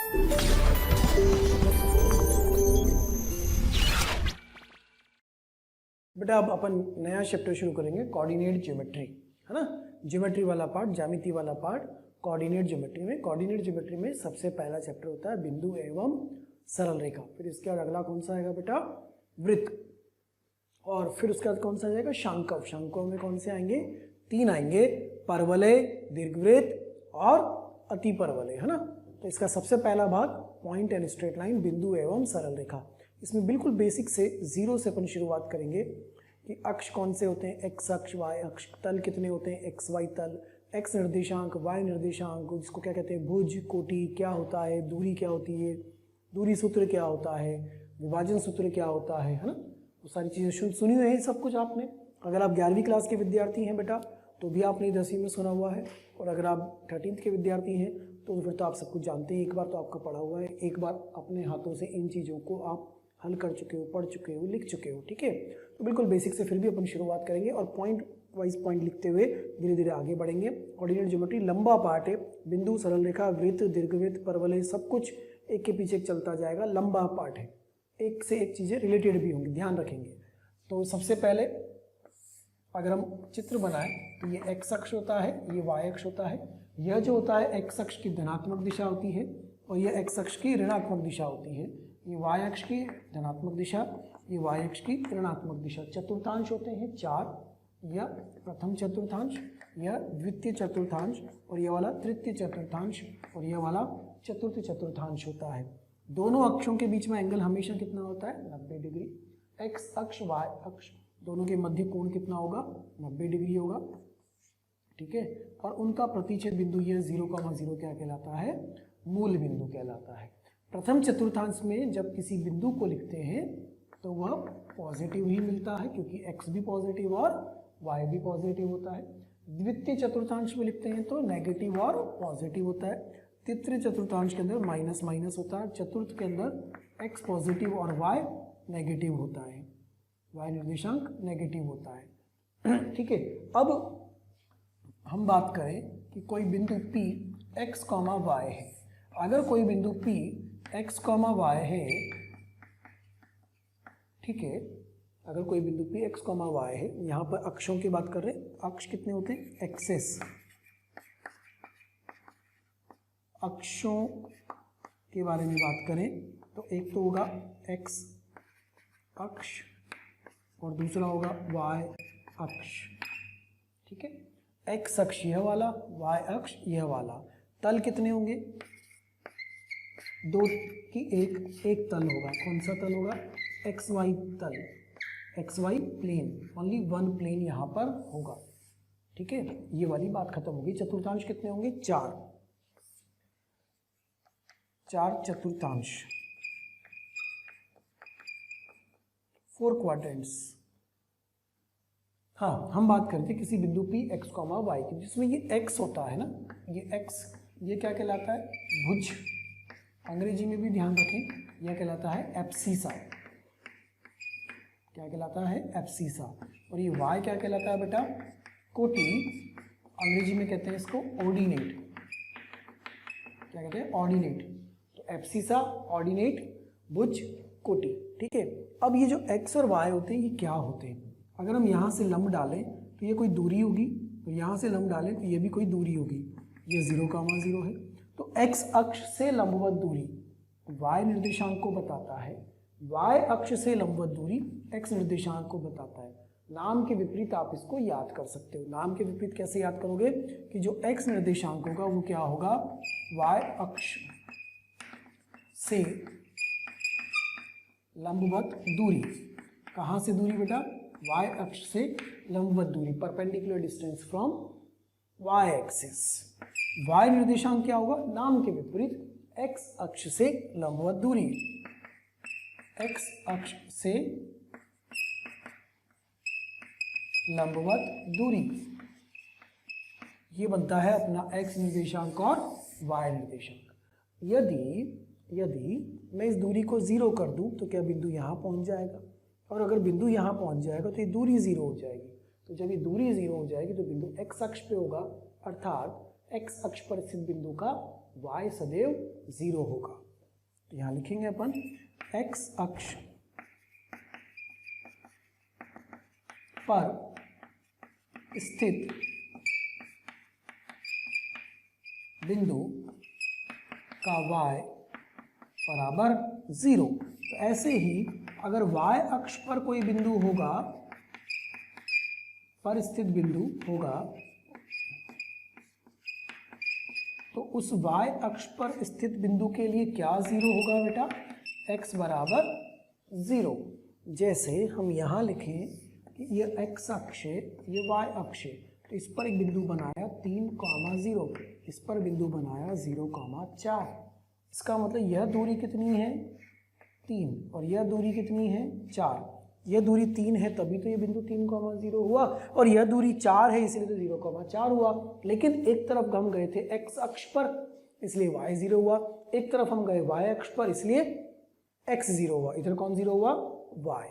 बेटा अब अपन नया चैप्टर शुरू करेंगे, कोऑर्डिनेट ज्योमेट्री, है ना। ज्योमेट्री वाला पार्ट, ज्यामिति वाला पार्ट, कोऑर्डिनेट ज्योमेट्री में। कोऑर्डिनेट ज्योमेट्री में सबसे पहला चैप्टर होता है बिंदु एवं सरल रेखा। फिर इसके बाद अगला कौन सा आएगा बेटा, वृत्त। और फिर उसके बाद कौन सा आएगा, शांकव। शांकव में कौन से आएंगे, 3 आएंगे, परवलय, दीर्घवृत्त और अति परवलय, है ना। तो इसका सबसे पहला भाग पॉइंट एंड स्ट्रेट लाइन, बिंदु एवं सरल रेखा। इसमें बिल्कुल बेसिक से 0 से अपन शुरुआत करेंगे कि अक्ष कौन से होते हैं, एक्स अक्ष, वाई अक्ष, तल कितने होते हैं, एक्स वाई तल, एक्स निर्देशांक, वाई निर्देशांक, जिसको क्या कहते हैं, भुज, कोटि क्या होता है, दूरी क्या होती है, दूरी सूत्र क्या होता है, विभाजन सूत्र क्या होता है ना। वो सारी चीज़ें सुनी हुई है सब कुछ आपने। अगर आप 11वीं क्लास के विद्यार्थी हैं बेटा तो भी आपने 10वीं में सुना हुआ है, और अगर आप 13th के विद्यार्थी हैं तो फिर तो आप सब कुछ जानते हैं, एक बार तो आपका पढ़ा हुआ है, एक बार अपने हाथों से इन चीज़ों को आप हल कर चुके हो, पढ़ चुके हो, लिख चुके हो, ठीक है। तो बिल्कुल बेसिक से फिर भी अपन शुरुआत करेंगे और पॉइंट वाइज पॉइंट लिखते हुए धीरे धीरे आगे बढ़ेंगे। कोऑर्डिनेट ज्योमेट्री लंबा पार्ट है, बिंदु, सरल रेखा, वृत्त, दीर्घवृत्त, परवलय, सब कुछ एक के पीछे एक चलता जाएगा, लंबा पार्ट है, एक से एक चीज़ें रिलेटेड भी होंगी, ध्यान रखेंगे। तो सबसे पहले अगर हम चित्र बनाएं तो ये एक्स अक्ष होता है, ये वाई अक्ष होता है। यह जो होता है एक्स अक्ष की धनात्मक दिशा होती है और यह एक्स अक्ष की ऋणात्मक दिशा होती है। ये वाई अक्ष की धनात्मक दिशा, ये वाई अक्ष की ऋणात्मक दिशा। चतुर्थांश होते हैं 4, यह प्रथम चतुर्थांश, यह द्वितीय चतुर्थांश, और यह वाला तृतीय चतुर्थांश, और यह वाला चतुर्थ चतुर्थांश होता है। दोनों अक्षों के बीच में एंगल हमेशा कितना होता है, 90 डिग्री। एक्स अक्ष, वाई अक्ष, दोनों के मध्य कोण कितना होगा, 90 डिग्री होगा, ठीक है। और उनका प्रतिच्छेद बिंदु ये 0,0 क्या कहलाता है, मूल बिंदु कहलाता है। प्रथम चतुर्थांश में जब किसी बिंदु को लिखते हैं तो वह पॉजिटिव ही मिलता है, क्योंकि x भी पॉजिटिव और y भी पॉजिटिव होता है। द्वितीय चतुर्थांश में लिखते हैं तो नेगेटिव और पॉजिटिव होता है। तृतीय चतुर्थांश के अंदर माइनस माइनस होता है। चतुर्थ के अंदर x पॉजिटिव और y नेगेटिव होता है, y निर्देशांक नेगेटिव होता है, ठीक है। अब हम बात करें कि कोई बिंदु P x, y है। अगर कोई बिंदु P x, y है, ठीक है, अगर कोई बिंदु P x, y है, यहाँ पर अक्षों की बात कर रहे हैं, अक्ष कितने होते हैं, एक्सेस। अक्षों के बारे में बात करें तो एक तो होगा x अक्ष और दूसरा होगा y अक्ष, ठीक है। x अक्ष यह वाला, y अक्ष यह वाला। तल कितने होंगे, 2 की एक तल होगा। कौन सा तल होगा, एक्स वाई तल, X Y plane, only 1 plane यहाँ पर होगा, ठीक है। ये वाली बात खत्म होगी। चतुर्थांश कितने होंगे, 4 चतुर्थांश, 4 क्वाड्रेंट्स। हाँ, हम बात करते हैं किसी बिंदु P x, y की, जिसमें ये x होता है ना, ये x, ये क्या कहलाता है, भुज। अंग्रेजी में भी ध्यान रखें, यह कहलाता है एब्सिसा। क्या कहलाता है, एब्सिसा। और ये y क्या कहलाता है बेटा, कोटि। अंग्रेजी में कहते हैं इसको ऑर्डिनेट। क्या कहते हैं, ऑर्डिनेट। तो एब्सिसा, ऑर्डिनेट, भुज, कोटि, ठीक है। अब ये जो x और y होते हैं ये क्या होते हैं, अगर हम यहाँ से लंब डालें तो ये कोई दूरी होगी, और यहाँ से लंब डालें तो ये भी कोई दूरी होगी। ये 0,0 है, तो x अक्ष से लंबवत दूरी y निर्देशांक को बताता है, y अक्ष से लंबवत दूरी x निर्देशांक को बताता है। नाम के विपरीत आप इसको याद कर सकते हो। नाम के विपरीत कैसे याद करोगे कि जो x निर्देशांक होगा वो क्या होगा, y अक्ष से लंबवत दूरी। कहाँ से दूरी बेटा, y अक्ष से लंबवत दूरी, perpendicular distance from y axis. y निर्देशांक क्या होगा, नाम के विपरीत x अक्ष से लंबवत दूरी, x अक्ष से लंबवत दूरी, ये बनता है अपना x निर्देशांक और y निर्देशांक। यदि मैं इस दूरी को 0 कर दूं तो क्या बिंदु यहाँ पहुंच जाएगा, और अगर बिंदु यहाँ पहुंच जाएगा तो ये दूरी 0 हो जाएगी। तो जब ये दूरी 0 हो जाएगी तो बिंदु x अक्ष पे होगा, अर्थात x अक्ष पर स्थित बिंदु का y सदैव 0 होगा। तो यहाँ लिखेंगे अपन x अक्ष पर स्थित बिंदु का y बराबर 0। तो ऐसे ही अगर y अक्ष पर कोई बिंदु होगा, पर स्थित बिंदु होगा, तो उस y अक्ष पर स्थित बिंदु के लिए क्या 0 होगा बेटा? x बराबर 0। जैसे हम यहाँ लिखें कि ये x अक्ष है, ये y अक्ष है, तो इस पर एक बिंदु बनाया 3,0, इस पर बिंदु बनाया 0,4। इसका मतलब यह दूरी कितनी है? 3, और यह दूरी कितनी है? 4। यह दूरी 3 है तभी तो ये बिंदु 3,0 हुआ, और यह दूरी 4 है इसलिए तो 0,4 हुआ। लेकिन एक तरफ हम गए थे x अक्ष पर इसलिए y 0 हुआ, एक तरफ हम गए y अक्ष पर इसलिए x 0 हुआ। इधर कौन 0 हुआ? y।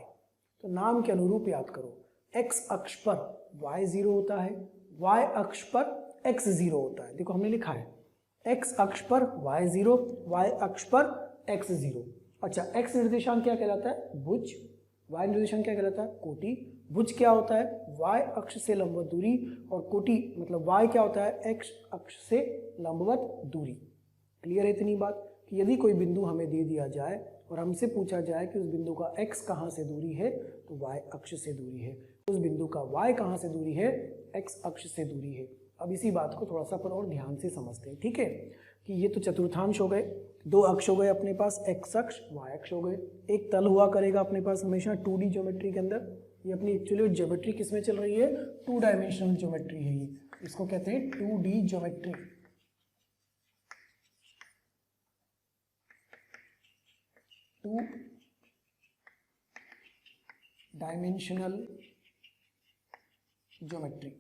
तो नाम के अनुरूप याद करो, x अक्ष पर y 0 होता है, y अक्ष पर x 0 होता है। देखो हमने लिखा है x अक्ष पर y 0, y अक्ष पर x 0। अच्छा, x निर्देशांक क्या कहलाता है? भुज। y निर्देशांक क्या कहलाता है? कोटि। भुज क्या होता है? y अक्ष से लंबवत दूरी, और कोटि मतलब y क्या होता है? x अक्ष से लंबवत दूरी। क्लियर है इतनी बात कि यदि कोई बिंदु हमें दे दिया जाए और हमसे पूछा जाए कि उस बिंदु का x कहाँ से दूरी है, तो y अक्ष से दूरी है। उस बिंदु का y कहाँ से दूरी है? x अक्ष से दूरी है। अब इसी बात को थोड़ा सा अपन और ध्यान से समझते हैं, ठीक है? कि ये तो चतुर्थांश हो गए, 2 अक्ष हो गए अपने पास, x अक्ष y अक्ष हो गए। एक तल हुआ करेगा अपने पास हमेशा 2D ज्योमेट्री के अंदर। ये अपनी एक्चुअली ज्योमेट्री किस में चल रही है? 2 डायमेंशनल ज्योमेट्री है ये, इसको कहते हैं 2D geometry. Two dimensional geometry.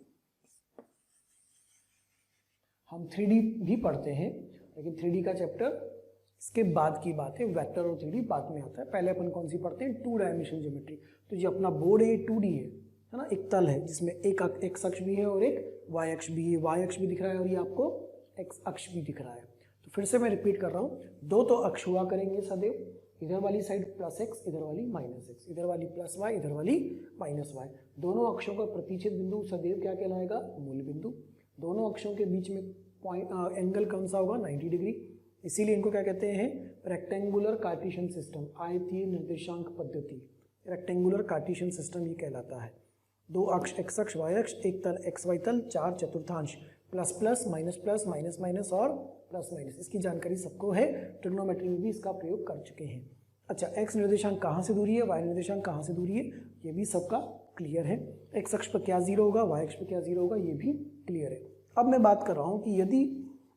हम 3D भी पढ़ते हैं, लेकिन 3D का चैप्टर इसके बाद की बात है, वेक्टर और 3D बाद में आता है। पहले अपन कौन सी पढ़ते हैं? 2 डायमेंशनल ज्योमेट्री। तो ये अपना बोर्ड है, 2D है ना? एक तल है जिसमें एक x अक्ष भी है और एक y अक्ष भी है। y अक्ष भी दिख रहा है और ये आपको x अक्ष भी दिख रहा है। तो फिर से मैं रिपीट कर रहा हूँ, 2 तो अक्ष हुआ करेंगे सदैव, इधर वाली साइड +x, इधर वाली -x, इधर वाली +y, इधर वाली -y। दोनों अक्षों का प्रतिच्छेद बिंदु सदैव क्या कहलाएगा? मूल बिंदु। दोनों अक्षों के बीच में एंगल कौन सा होगा? 90 डिग्री। इसीलिए इनको क्या कहते हैं? रेक्टेंगुलर कार्टेशियन सिस्टम, आयतीय निर्देशांक पद्धति। रेक्टेंगुलर कार्टेशियन सिस्टम ये कहलाता है। 2 अक्ष x अक्ष y अक्ष, एक तल xy तल, 4 चतुर्थांश, plus plus minus plus minus minus और प्लस माइनस। इसकी जानकारी सबको है, ट्रिग्नोमेट्री में भी इसका प्रयोग कर चुके हैं। अच्छा, x निर्देशांक कहाँ से दूरी है, y निर्देशांक कहाँ से दूरी है, ये भी सबका क्लियर है। x अक्ष पर क्या 0 होगा, y अक्ष पर क्या 0 होगा, ये भी क्लियर है। अब मैं बात कर रहा हूँ कि यदि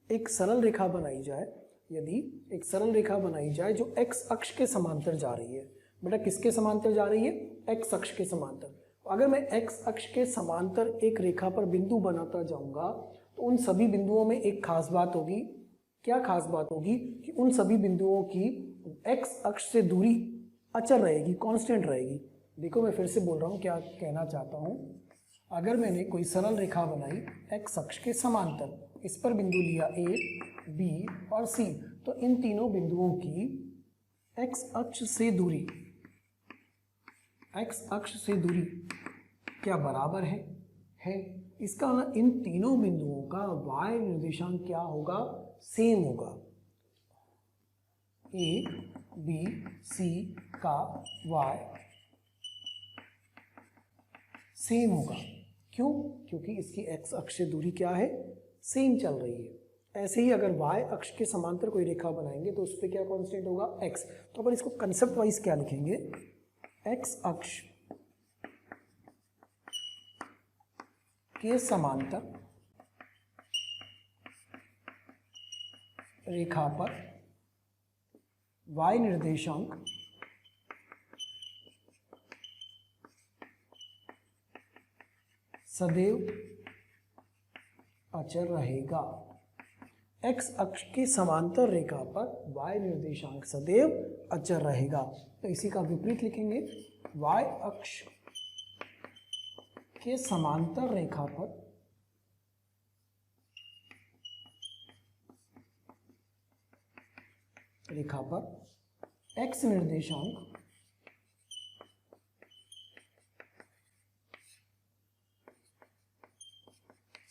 एक सरल रेखा बनाई जाए, यदि एक सरल रेखा बनाई जाए जो x अक्ष के समांतर जा रही है। बेटा किसके समांतर जा रही है? x अक्ष के समांतर। अगर मैं x अक्ष के समांतर एक रेखा पर बिंदु बनाता जाऊंगा तो उन सभी बिंदुओं में एक खास बात होगी। क्या खास बात होगी? कि उन सभी बिंदुओं की x अक्ष से दूरी अचल रहेगी, कांस्टेंट रहेगी। देखो मैं फिर से बोल रहा हूँ क्या कहना चाहता हूँ। अगर मैंने कोई सरल रेखा बनाई x अक्ष के समांतर, इस पर बिंदु लिया A, B और C, तो इन तीनों बिंदुओं की x अक्ष से दूरी, x अक्ष से दूरी क्या बराबर है। इसका मतलब इन तीनों बिंदुओं का y निर्देशांक क्या होगा? सेम होगा। A, B, C का y सेम होगा। क्यों? क्योंकि इसकी x अक्ष से दूरी क्या है? सेम चल रही है। ऐसे ही अगर y अक्ष के समांतर कोई रेखा बनाएंगे तो उस पर क्या कांस्टेंट होगा? x। तो अपन इसको कंसेप्ट वाइज क्या लिखेंगे? x अक्ष के समांतर रेखा पर y निर्देशांक सदैव अचल रहेगा। x अक्ष के समांतर रेखा पर y निर्देशांक सदैव अचल रहेगा। तो इसी का विपरीत लिखेंगे, y अक्ष के समांतर रेखा पर रेखा पर x निर्देशांक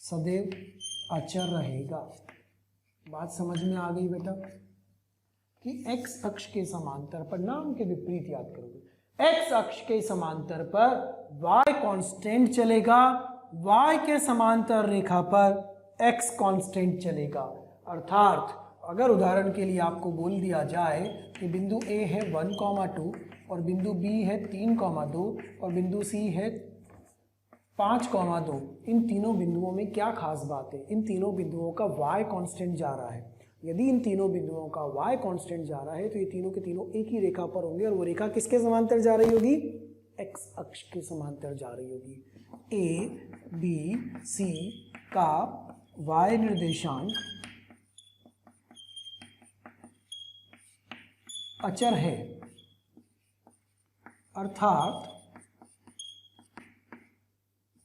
सदैव अचर रहेगा। बात समझ में आ गई बेटा कि x अक्ष के समांतर पर, नाम के विपरीत याद करोगे, x अक्ष के समांतर पर y कांस्टेंट चलेगा, y के समांतर रेखा पर x कांस्टेंट चलेगा। अर्थात अगर उदाहरण के लिए आपको बोल दिया जाए कि बिंदु A है 1,2 और बिंदु B है 3,2 और बिंदु C है 5,2, इन तीनों बिंदुओं में क्या खास बात है? इन तीनों बिंदुओं का y कांस्टेंट जा रहा है। यदि इन तीनों बिंदुओं का y कांस्टेंट जा रहा है तो ये तीनों के तीनों एक ही रेखा पर होंगे और वो रेखा किसके समांतर जा रही होगी? x अक्ष के समांतर जा रही होगी। A, B, C का y निर्देशांक अचर है,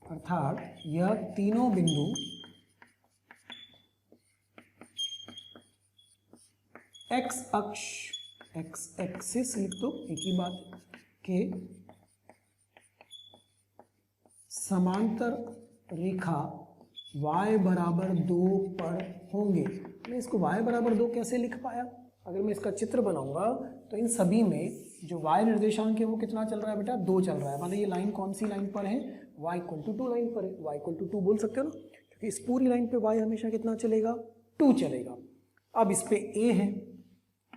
अर्थात यह तीनों बिंदु x अक्ष, x एक्सिस लिख दो, एक ही बात के समांतर रेखा y बराबर 2 पर होंगे। मैं इसको y बराबर 2 कैसे लिख पाया? अगर मैं इसका चित्र बनाऊंगा तो इन सभी में जो y निर्देशांक है वो कितना चल रहा है बेटा? 2 चल रहा है। मतलब ये लाइन कौन सी लाइन पर है? y = 2 लाइन पर है। y = 2 बोल सकते हो ना, क्योंकि इस पूरी लाइन पे y हमेशा कितना चलेगा? 2 चलेगा। अब इस पे a है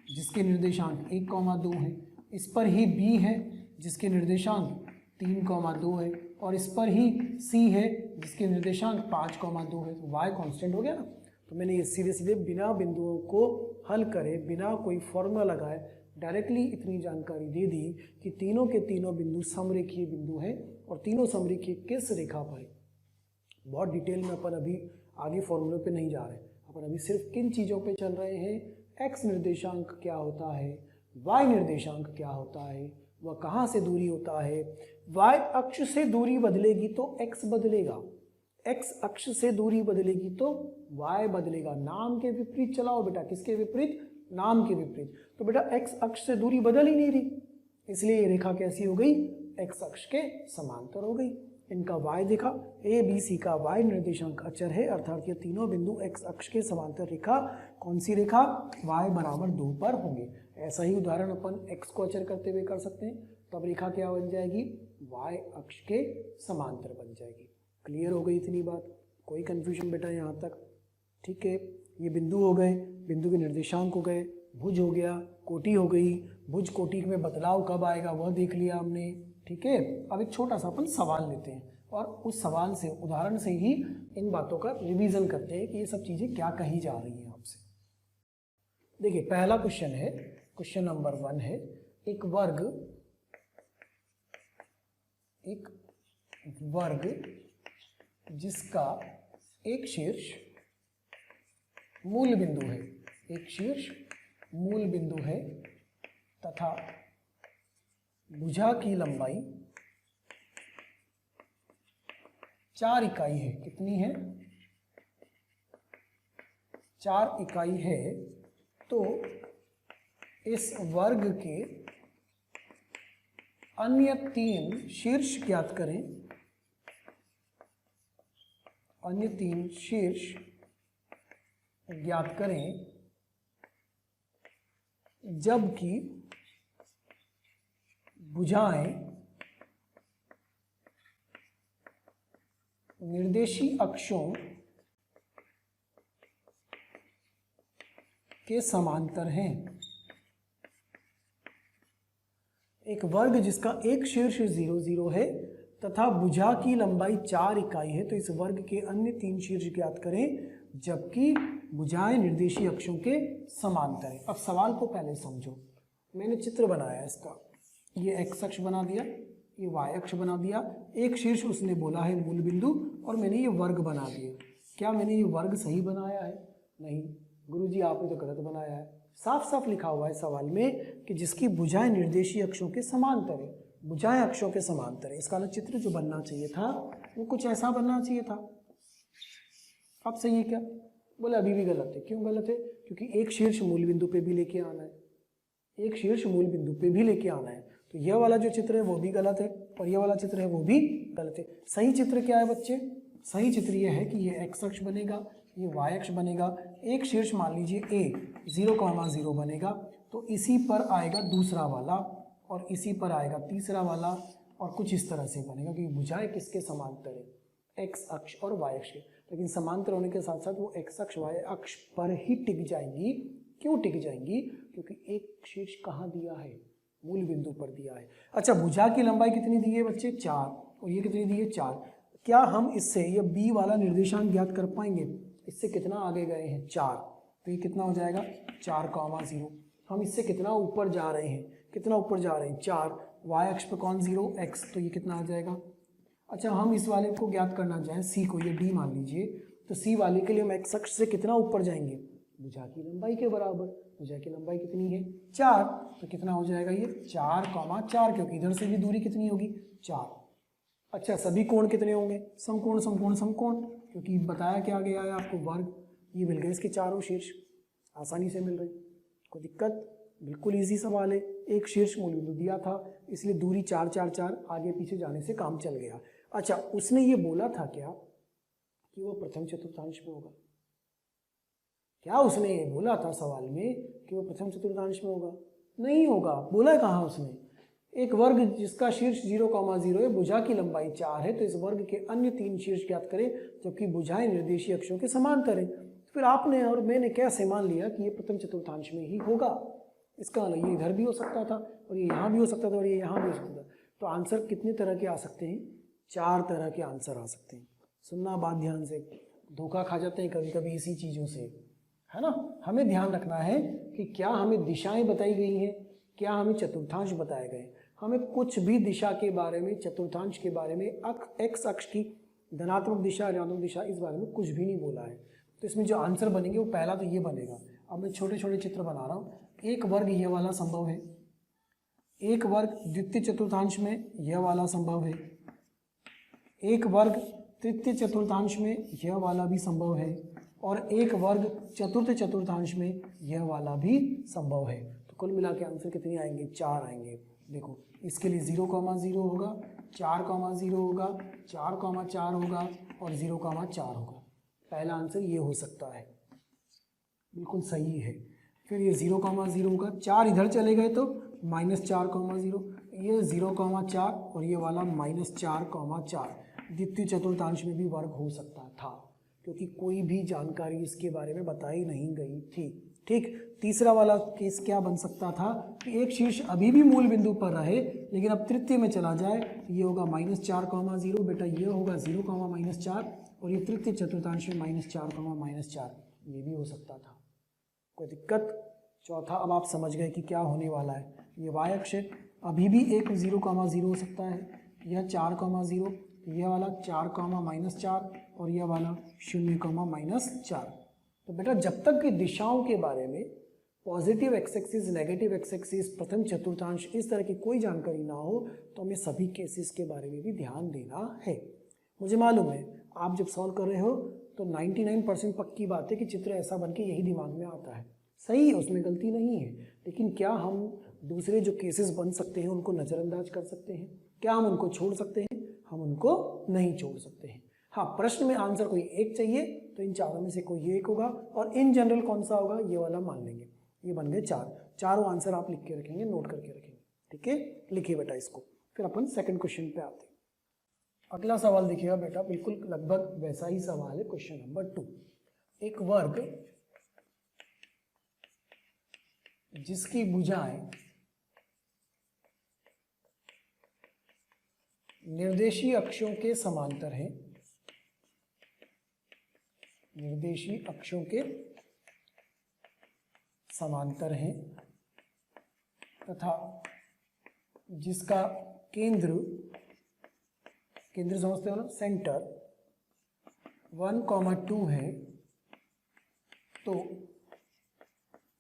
जिसके निर्देशांक 1,2 है, इस पर ही b है जिसके निर्देशांक 3,2 है और इस पर ही c है जिसके निर्देशांक 5,2 है। तो y कांस्टेंट हो गया ना। तो मैंने ये सीधे सीधे बिना बिंदुओं को हल करे, बिना कोई फॉर्मूला लगाए डायरेक्टली इतनी जानकारी दे दी कि तीनों के तीनों बिंदु समरेखीय बिंदु हैं और तीनों समरेखीय किस रेखा पर है। बहुत डिटेल में अपन अभी आगे फॉर्मूले पे नहीं जा रहे, अपन अभी सिर्फ किन चीज़ों पे चल रहे हैं? x निर्देशांक क्या होता है, y निर्देशांक क्या होता है, वह कहाँ से दूरी होता है। y अक्ष से दूरी बदलेगी तो x बदलेगा, x अक्ष से दूरी बदलेगी तो y बदलेगा। नाम के विपरीत चलाओ बेटा, किसके विपरीत? नाम के विपरीत। तो बेटा x अक्ष से दूरी बदल ही नहीं रही, इसलिए ये रेखा कैसी हो गई? x अक्ष के समांतर हो गई। इनका y देखा, a b c का y निर्देशांक अचर है, अर्थात ये तीनों बिंदु x अक्ष के समांतर रेखा, कौन सी रेखा? y बराबर 2 पर होंगे। ऐसा ही उदाहरण अपन x को अचर करते हुए कर सकते हैं, तब रेखा क्या बन जाएगी? y अक्ष के समांतर बन जाएगी। क्लियर हो गई इतनी बात? कोई कंफ्यूजन बेटा यहाँ तक? ठीक है, ये बिंदु हो गए, बिंदु के निर्देशांक हो गए, भुज हो गया, कोटि हो गई। भुज कोटि में बदलाव कब आएगा वह देख लिया हमने। ठीक है, अब एक छोटा सा अपन सवाल लेते हैं और उस सवाल से, उदाहरण से ही इन बातों का रिवीजन करते हैं कि ये सब चीज़ें क्या कही जा रही हैं आपसे। देखिए, पहला क्वेश्चन है, क्वेश्चन नंबर 1 है, एक वर्ग जिसका एक शीर्ष मूल बिंदु है, एक शीर्ष मूल बिंदु है तथा भुजा की लंबाई 4 इकाई है। कितनी है? 4 इकाई है। तो इस वर्ग के अन्य 3 शीर्ष ज्ञात करें, अन्य 3 शीर्ष ज्ञात करें जबकि भुजाएं निर्देशी अक्षों के समांतर हैं। एक वर्ग जिसका एक शीर्ष 0 0 है तथा भुजा की लंबाई 4 इकाई है, तो इस वर्ग के अन्य 3 शीर्ष ज्ञात करें जबकि भुजाएं निर्देशी अक्षों के समांतर है। अब सवाल को पहले समझो। मैंने चित्र बनाया इसका, ये x अक्ष बना दिया, ये y अक्ष बना दिया, एक शीर्ष उसने बोला है मूल बिंदु और मैंने ये वर्ग बना दिया। क्या मैंने ये वर्ग सही बनाया है? नहीं गुरुजी, आपने तो गलत बनाया है। साफ साफ लिखा हुआ है सवाल में कि जिसकी भुजाएं निर्देशी अक्षों के समांतर है, भुजाएं अक्षों के समांतर है। इसका चित्र जो बनना चाहिए था वो कुछ ऐसा बनना चाहिए था। अब सही है क्या? बोले अभी भी गलत है। क्यों गलत है? क्योंकि एक शीर्ष मूल बिंदु पे भी लेके आना है। एक शीर्ष मूल बिंदु पे भी लेके आना है। तो यह वाला जो चित्र है वो भी गलत है और यह वाला चित्र है वो भी गलत है। सही चित्र क्या है बच्चे? सही चित्र ये है कि ये x अक्ष बनेगा, ये y अक्ष बनेगा, एक शीर्ष मान लीजिए a 0,0 बनेगा, तो इसी पर आएगा दूसरा वाला और इसी पर आएगा तीसरा वाला और कुछ इस तरह से बनेगा, क्योंकि भुजाएं किसके समांतर है? x अक्ष और y अक्ष के। लेकिन समांतर होने के साथ साथ वो x अक्ष y अक्ष पर ही टिक जाएंगी। क्यों टिक जाएंगी? क्योंकि एक शीर्ष कहाँ दिया है? मूल बिंदु पर दिया है। अच्छा, भुजा की लंबाई कितनी दी है बच्चे? 4, और ये कितनी दी है? 4। क्या हम इससे ये b वाला निर्देशांक ज्ञात कर पाएंगे? इससे कितना आगे गए हैं? 4, तो ये कितना हो जाएगा? 4,0। हम इससे कितना ऊपर जा रहे हैं? कितना ऊपर जा रहे हैं? 4। y अक्ष पर कौन 0? x, तो ये कितना आ जाएगा? अच्छा, हम इस वाले को ज्ञात करना चाहें, c को, ये d मान लीजिए, तो c वाले के लिए हम x अक्ष से कितना ऊपर जाएंगे? भुजा की लंबाई के बराबर। भुजा की लंबाई कितनी है? 4, तो कितना हो जाएगा ये? 4,4, क्योंकि इधर से भी दूरी कितनी होगी? 4। अच्छा, सभी कोण कितने होंगे? समकोण समकोण समकोण, क्योंकि बताया क्या गया है आपको? वर्ग। ये मिल गए इसके चारों शीर्ष, आसानी से मिल रहे। कोई दिक्कत? बिल्कुल इजी सवाल है। एक शीर्ष मूल बिंदु दिया था, इसलिए दूरी 4 4 4, आगे पीछे जाने से काम चल गया। अच्छा, उसने ये बोला था क्या कि वो प्रथम चतुर्थांश में होगा? क्या उसने ये बोला था सवाल में कि वो प्रथम चतुर्थांश में होगा? नहीं होगा। बोला कहाँ उसने? एक वर्ग जिसका शीर्ष 0,0 है, भुजा की लंबाई 4 है, तो इस वर्ग के अन्य 3 शीर्ष ज्ञात करें, जबकि भुजाएं निर्देशीय अक्षों के समांतर हैं। तो फिर आपने और मैंने कैसे मान लिया कि ये प्रथम चतुर्थांश में ही होगा? इसका मतलब ये इधर भी हो सकता था और ये यहाँ भी हो सकता था और ये यहाँ भी हो सकता था। तो आंसर कितने तरह के आ सकते हैं? 4 तरह के आंसर आ सकते हैं। सुनना बात ध्यान से, धोखा खा जाते हैं कभी कभी इसी चीज़ों से, है ना। हमें ध्यान रखना है कि क्या हमें दिशाएं बताई गई हैं, क्या हमें चतुर्थांश बताए गए। हमें कुछ भी दिशा के बारे में, चतुर्थांश के बारे में, एक्स अक्ष की धनात्मक दिशा ऋणात्मक दिशा, इस बारे में कुछ भी नहीं बोला है। तो इसमें जो आंसर बनेंगे वो पहला तो ये बनेगा। अब मैं छोटे छोटे चित्र बना रहा हूँ। एक वर्ग ये वाला संभव है, एक वर्ग द्वितीय चतुर्थांश में यह वाला संभव है, एक वर्ग तृतीय चतुर्थांश में यह वाला भी संभव है, और एक वर्ग चतुर्थ चतुर्थांश में यह वाला भी संभव है। तो कुल मिला के आंसर कितने आएंगे? 4 आएंगे। देखो, इसके लिए 0,0 होगा, 4,0 होगा, 4,4 होगा और 0,4 होगा। पहला आंसर ये हो सकता है, बिल्कुल सही है। फिर ये 0,0 होगा, 4 इधर चले गए तो -4,0, ये 0,4 और ये वाला -4,4। द्वितीय चतुर्थांश में भी वर्ग हो सकता था, क्योंकि कोई भी जानकारी इसके बारे में बताई नहीं गई थी। ठीक, तीसरा वाला केस क्या बन सकता था कि एक शीर्ष अभी भी मूल बिंदु पर रहे, लेकिन अब तृतीय में चला जाए, ये होगा -4,0, बेटा ये होगा 0,-4, और ये तृतीय चतुर्थांश में -4,-4, ये भी हो सकता था। कोई दिक्कत? चौथा, अब आप समझ गए कि क्या होने वाला है। ये y अक्ष अभी भी एक 0,0 हो सकता है, यह 4,0, यह वाला 4,-4 और यह वाला 0,-4। तो बेटा जब तक कि दिशाओं के बारे में, positive x axis, negative x axis, प्रथम चतुर्थांश, इस तरह की कोई जानकारी ना हो, तो हमें सभी केसेस के बारे में भी ध्यान देना है। मुझे मालूम है आप जब सॉल्व कर रहे हो तो 99% पक्की बात है कि चित्र ऐसा बन के यही दिमाग में आता है। सही है, उसमें गलती नहीं है, लेकिन क्या हम दूसरे जो केसेस बन सकते हैं उनको नज़रअंदाज कर सकते हैं? क्या हम उनको छोड़ सकते हैं? हम उनको नहीं छोड़ सकते हैं। हाँ, प्रश्न में आंसर कोई एक चाहिए तो इन चारों में से कोई एक होगा, और इन जनरल कौन सा होगा ये वाला मान लेंगे। ये बन गए 4, चारों आंसर आप लिख के रखेंगे, नोट करके रखेंगे। ठीक है, लिखिए बेटा इसको। फिर अपन सेकंड क्वेश्चन पे आते हैं। अगला सवाल देखिएगा बेटा, बिल्कुल लगभग वैसा ही सवाल है, क्वेश्चन नंबर 2। एक वर्ग जिसकी भुजाएं निर्देशीय अक्षों के समांतर हैं, निर्देशीय अक्षों के समांतर हैं, तथा जिसका केंद्र समझते हो ना, सेंटर 1,2 है, तो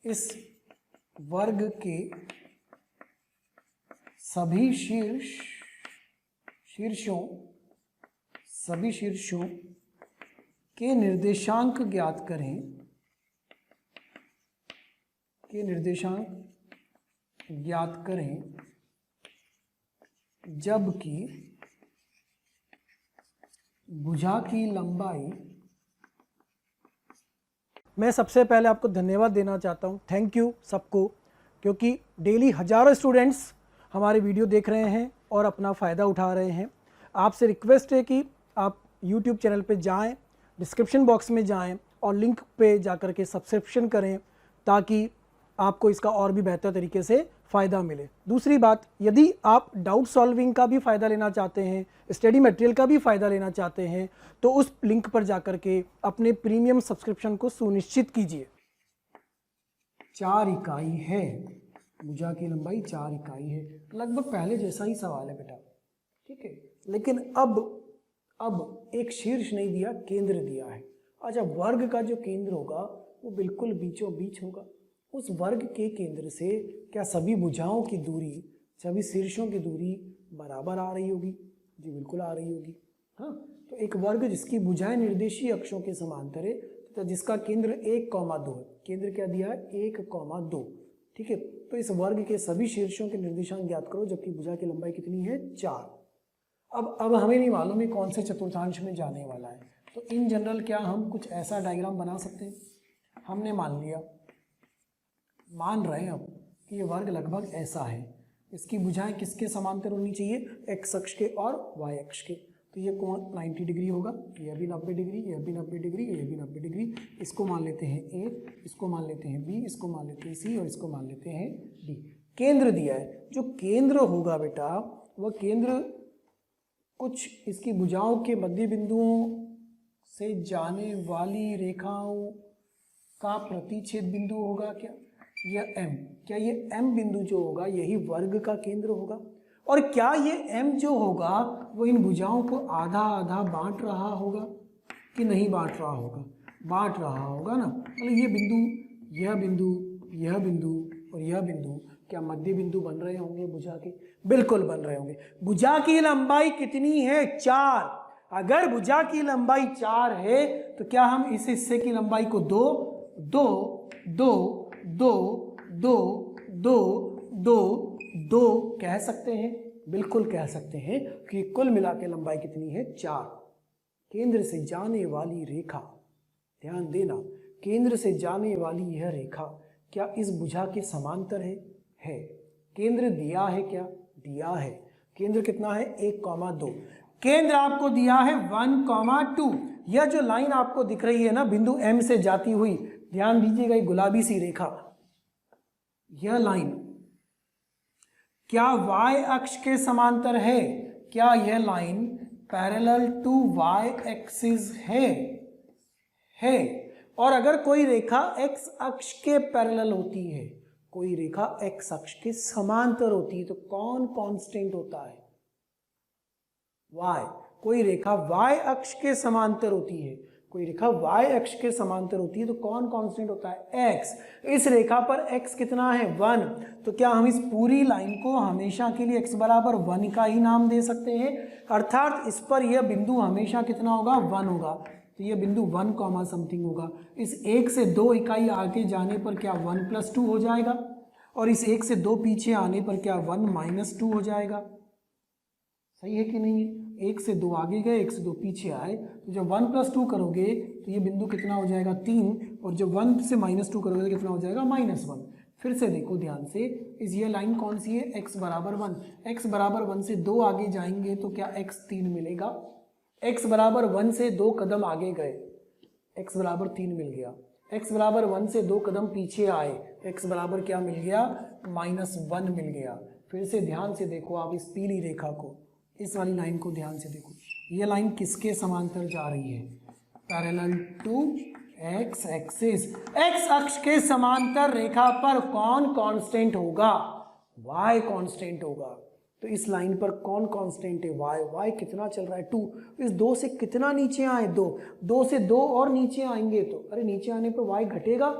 इस वर्ग के सभी शीर्षों के निर्देशांक ज्ञात करें, के निर्देशांक ज्ञात करें जबकि भुजा की लंबाई। मैं सबसे पहले आपको धन्यवाद देना चाहता हूँ, थैंक यू सबको, क्योंकि डेली हजारों स्टूडेंट्स हमारे वीडियो देख रहे हैं और अपना फ़ायदा उठा रहे हैं। आपसे रिक्वेस्ट है कि आप YouTube चैनल पे जाएं, डिस्क्रिप्शन बॉक्स में जाएं और लिंक पे जाकर के सब्सक्रिप्शन करें ताकि आपको इसका और भी बेहतर तरीके से फ़ायदा मिले। दूसरी बात, यदि आप डाउट सॉल्विंग का भी फ़ायदा लेना चाहते हैं, स्टडी मटेरियल का भी फ़ायदा लेना चाहते हैं, तो उस लिंक पर जाकर के अपने प्रीमियम सब्सक्रिप्शन को सुनिश्चित कीजिए। 4 इकाई है, भुजा की लंबाई 4 इकाई है, लगभग पहले जैसा ही सवाल है बेटा, ठीक है। लेकिन अब एक शीर्ष नहीं दिया, केंद्र दिया है। अच्छा, वर्ग का जो केंद्र होगा वो बिल्कुल बीचों बीच होगा। उस वर्ग के केंद्र से क्या सभी भुजाओं की दूरी, सभी शीर्षों की दूरी बराबर आ रही होगी? जी बिल्कुल आ रही होगी। हाँ, तो एक वर्ग जिसकी भुजाएं निर्देशीय अक्षों के समांतर है, तो जिसका केंद्र 1,2 है, केंद्र क्या दिया है? 1,2, ठीक है। तो इस वर्ग के सभी शीर्षों के निर्देशांक ज्ञात करो जबकि भुजा की लंबाई कितनी है? 4। अब हमें नहीं मालूम है कौन से चतुर्थांश में जाने वाला है, तो इन जनरल क्या हम कुछ ऐसा डायग्राम बना सकते हैं? हमने मान लिया, मान रहे हैं अब कि ये वर्ग लगभग ऐसा है, इसकी भुजाएं किसके समांतर होनी चाहिए? एक्स अक्ष के और वाई अक्ष के। तो ये कोण 90 डिग्री होगा, यह भी 90 डिग्री, यह भी 90 डिग्री, यह भी 90 डिग्री। इसको मान लेते हैं ए, इसको मान लेते हैं बी, इसको मान लेते हैं सी और इसको मान लेते हैं डी। केंद्र दिया है, जो केंद्र होगा बेटा वह केंद्र कुछ इसकी भुजाओं के मध्य बिंदुओं से जाने वाली रेखाओं का प्रतिच्छेद बिंदु होगा। क्या यह M, क्या ये M बिंदु जो होगा यही वर्ग का केंद्र होगा? और क्या ये M जो होगा वो इन भुजाओं को आधा आधा बांट रहा होगा कि नहीं बांट रहा होगा? बांट रहा होगा ना। मतलब ये बिंदु, यह बिंदु, यह बिंदु और यह बिंदु क्या मध्य बिंदु बन रहे होंगे भुजा के? बिल्कुल बन रहे होंगे। भुजा की लंबाई कितनी है? 4। अगर भुजा की लंबाई 4 है तो क्या हम इस हिस्से की लंबाई को 2 2 2 2 2 2 2 2 कह सकते हैं? बिल्कुल कह सकते हैं कि कुल मिला के लंबाई कितनी है? 4। केंद्र से जाने वाली रेखा, ध्यान देना, केंद्र से जाने वाली यह रेखा क्या इस भुजा के समांतर है? है। केंद्र दिया है, क्या दिया है? केंद्र कितना है? 1,2। केंद्र आपको दिया है 1,2। यह जो लाइन आपको दिख रही है ना बिंदु M से जाती हुई, ध्यान दीजिएगा, ये गुलाबी सी रेखा, यह लाइन क्या y अक्ष के समांतर है? क्या यह line parallel to y axis है? है। और अगर कोई रेखा x अक्ष के पैरेलल होती है, कोई रेखा x अक्ष के समांतर होती है, तो कौन कांस्टेंट होता है? y। कोई रेखा y अक्ष के समांतर होती है, कोई रेखा y अक्ष के समांतर होती है, तो कौन कांस्टेंट होता है? x। इस रेखा पर x कितना है? 1। तो क्या हम इस पूरी लाइन को हमेशा के लिए x बराबर 1 का ही नाम दे सकते हैं? अर्थात इस पर यह बिंदु हमेशा कितना होगा? 1 होगा। तो यह बिंदु 1 कॉमा समथिंग होगा। इस 1 से 2 इकाई आगे जाने पर क्या 1 + 2 हो जाएगा? और इस 1 से 2 पीछे आने पर क्या 1 - 2 हो जाएगा? सही है कि नहीं है? 1 से 2 आगे गए, 1 से 2 पीछे आए, तो जब 1 + 2 करोगे तो ये बिंदु कितना हो जाएगा? 3। और जब 1 से -2 करोगे तो कितना हो जाएगा? -1। फिर से देखो ध्यान से, इस ये लाइन कौन सी है? x बराबर 1। x बराबर 1 से 2 आगे जाएंगे तो क्या x 3 मिलेगा? x बराबर 1 से 2 कदम आगे गए, x बराबर 3 मिल गया। x बराबर 1 से 2 कदम पीछे आए, x बराबर क्या मिल गया? -1 मिल गया। फिर से ध्यान से देखो आप इस पीली रेखा को, इस वाली लाइन को ध्यान से देखो, ये लाइन किसके समांतर जा रही है? Parallel to x axis. x अक्ष के समांतर रेखा पर कौन कांस्टेंट होगा? y कांस्टेंट होगा। तो इस लाइन पर कौन कांस्टेंट है? y। y कितना चल रहा है? 2। इस 2 से कितना नीचे आए? 2। 2 से 2 और नीचे आएंगे तो, अरे नीचे आने पर y घटेगा,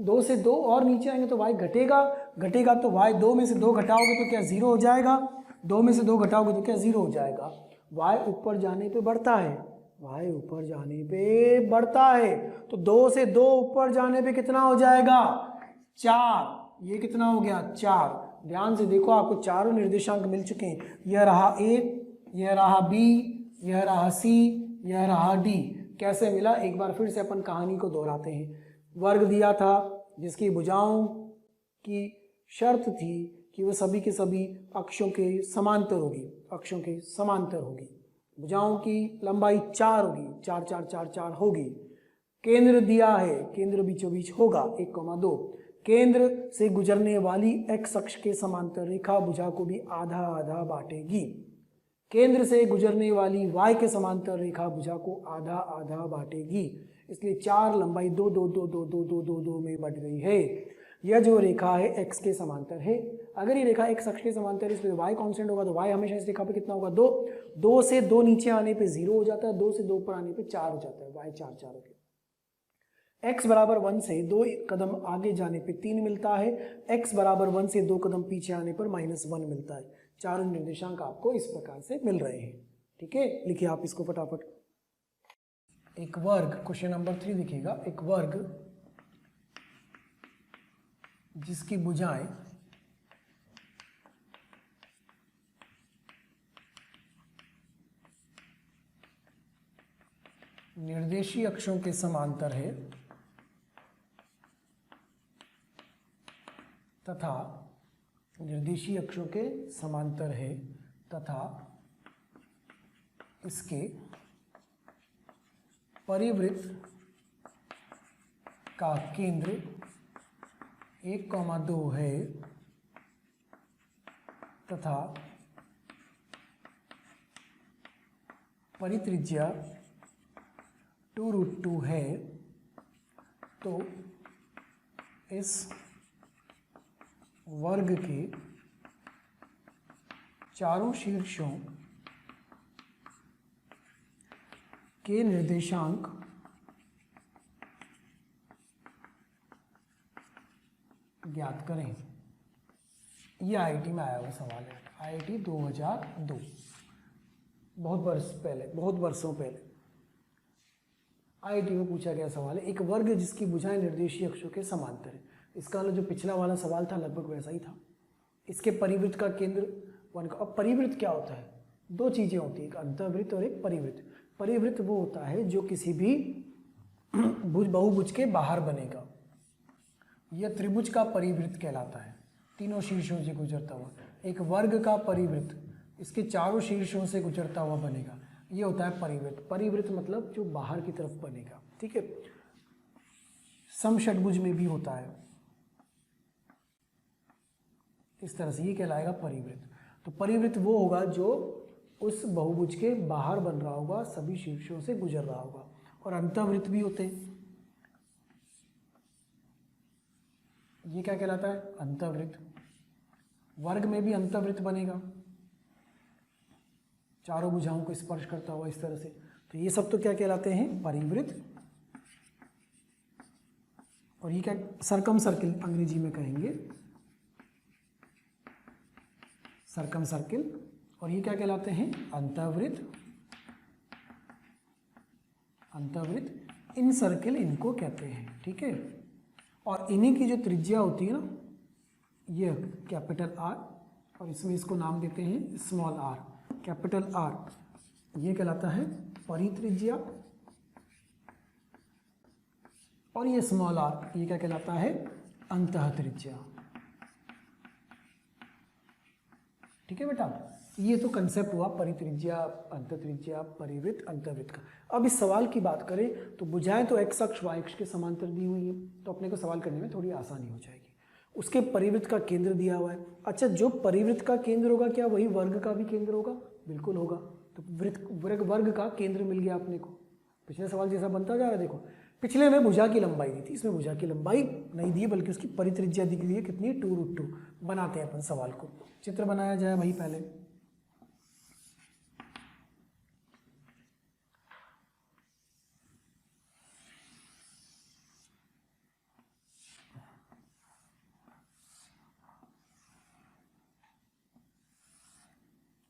2 से 2 और नीचे आएंगे तो y घटेगा, घटेगा तो y 2 में से 2 घटाओगे तो क्या 0 हो जाएगा? 2 में से 2 घटाओगे तो क्या 0 हो जाएगा? y ऊपर जाने पे बढ़ता है, y ऊपर जाने पे बढ़ता है, तो 2 से 2 ऊपर जाने पे कितना हो जाएगा? 4। ये कितना हो गया? 4। ध्यान से देखो, आपको चारों निर्देशांक मिल चुके हैं। यह रहा ए, यह रहा बी, यह रहा सी, यह रहा डी। कैसे मिला, एक बार फिर से अपन कहानी को दोहराते हैं। वर्ग दिया था जिसकी भुजाओं की शर्त थी कि वह सभी के सभी अक्षों के समांतर होगी, अक्षों के समांतर होगी। भुजाओं की लंबाई 4 होगी, 4 4 4 4 होगी। केंद्र दिया है, केंद्र बीचों बीच होगा 1,2। केंद्र से गुजरने वाली x अक्ष के समांतर रेखा भुजा को भी आधा आधा बांटेगी। केंद्र से गुजरने वाली y के समांतर रेखा भुजा को आधा आधा बांटेगी। इसलिए 4 लंबाई 2 2 2 2 2 2 2 2 में बढ़ रही है। यह जो रेखा है x के समांतर है। अगर ये रेखा x अक्ष के समांतर है, इसमें y कांस्टेंट होगा तो y हमेशा इस रेखा पे कितना होगा, 2। 2 से 2 नीचे आने पे 0 हो जाता है, 2 से 2 पर आने पे 4 हो जाता है, y 4 4 हो गया। x बराबर 1 से 2 कदम आगे जाने पे 3 मिलता है, x बराबर 1 से 2 कदम पीछे आने पर -1 मिलता है। चारों निर्देशांक आपको इस प्रकार से मिल रहे हैं। ठीक है, लिखिए आप इसको फटाफट। एक वर्ग, क्वेश्चन नंबर 3 दिखेगा, एक वर्ग जिसकी भुजाएं निर्देशीय अक्षों के समांतर है तथा निर्देशीय अक्षों के समांतर है तथा इसके परिवृत्त का केंद्र 1,2 है तथा परित्रिज्या 2√2 है, तो इस वर्ग के चारों शीर्षों के निर्देशांक ज्ञात करें। यह आईआईटी में आया हुआ सवाल है, आईआईटी 2002, बहुत वर्षों पहले आईआईटी में पूछा गया सवाल है। एक वर्ग जिसकी भुजाएं निर्देशीय अक्षों के समांतर है। इसका जो पिछला वाला सवाल था लगभग वैसा ही था। इसके परिवृत्त का केंद्र 1 का। अब परिवृत्त क्या होता है, 2 चीजें होती है, एक अंतःवृत्त और एक परिवृत्त। परिवृत्त वो होता है जो किसी भी बहुभुज के बाहर बनेगा। यह त्रिभुज का परिवृत्त कहलाता है, तीनों शीर्षों से गुजरता हुआ। एक वर्ग का परिवृत्त इसके चारों शीर्षों से गुजरता हुआ बनेगा, ये होता है परिवृत्त। परिवृत्त मतलब जो बाहर की तरफ बनेगा। ठीक है, समषटभुज में भी होता है इस तरह से, ये कहलाएगा परिवृत्त। तो परिवृत्त वो होगा जो उस बहुभुज के बाहर बन रहा होगा, सभी शीर्षों से गुजर रहा होगा। और अंतःवृत्त भी होते हैं, ये क्या कहलाता है, अंतःवृत्त। वर्ग में भी अंतःवृत्त बनेगा, चारों भुजाओं को स्पर्श करता हुआ इस तरह से। तो ये सब तो क्या कहलाते हैं, परिवृत्त। और ये क्या, सरकम सर्किल अंग्रेजी में कहेंगे, सरकम सर्किल। और ये क्या कहलाते हैं, अंतःवृत्त। अंतःवृत्त, इन सर्किल इनको कहते हैं। ठीक है, और इन्हीं की जो त्रिज्या होती है ना, ये कैपिटल आर, और इसमें इसको नाम देते हैं स्मॉल आर। कैपिटल आर ये कहलाता है परित्रिज्या, और ये स्मॉल आर ये क्या कहलाता है, अंतःत्रिज्या। ठीक है बेटा, ये तो कंसेप्ट हुआ परित्रिज्या, अंतःत्रिज्या, परिवृत्त, अंतःवृत्त का। अब इस सवाल की बात करें तो भुजाएं तो x अक्ष y अक्ष के समांतर दी हुई है, तो अपने को सवाल करने में थोड़ी आसानी हो जाएगी। उसके परिवृत्त का केंद्र दिया हुआ है। अच्छा, जो परिवृत्त का केंद्र होगा क्या वही वर्ग का भी केंद्र होगा? बिल्कुल होगा। तो वर्ग का केंद्र मिल गया अपने को। पिछले सवाल जैसा बनता जा रहा है। देखो, पिछले में भुजा की लंबाई दी थी, इसमें भुजा की लंबाई नहीं दी है, बल्कि उसकी परित्रिज्या दी गई है कितनी, 2√2। बनाते हैं अपन सवाल को, चित्र बनाया जाए भाई पहले।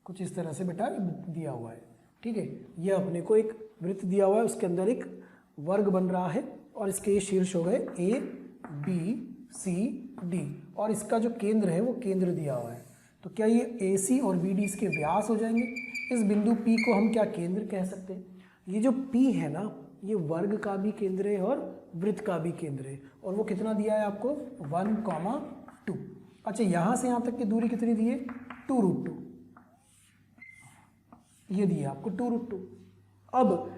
कुछ इस तरह से बेटा दिया हुआ है। ठीक है, यह अपने को एक वृत्त दिया हुआ है, उसके अंदर एक वर्ग बन रहा है, और इसके ये शीर्ष हो गए A, B, सी डी, और इसका जो केंद्र है वो केंद्र दिया हुआ है। तो क्या ये ए सी और बी डी इसके व्यास हो जाएंगे। इस बिंदु पी को हम क्या केंद्र कह सकते हैं। ये जो पी है ना, ये वर्ग का भी केंद्र है और वृत्त का भी केंद्र है, और वो कितना दिया है आपको 1,2। अच्छा, यहाँ से यहाँ तक की दूरी कितनी दी है 2√2, ये दिए आपको 2√2। अब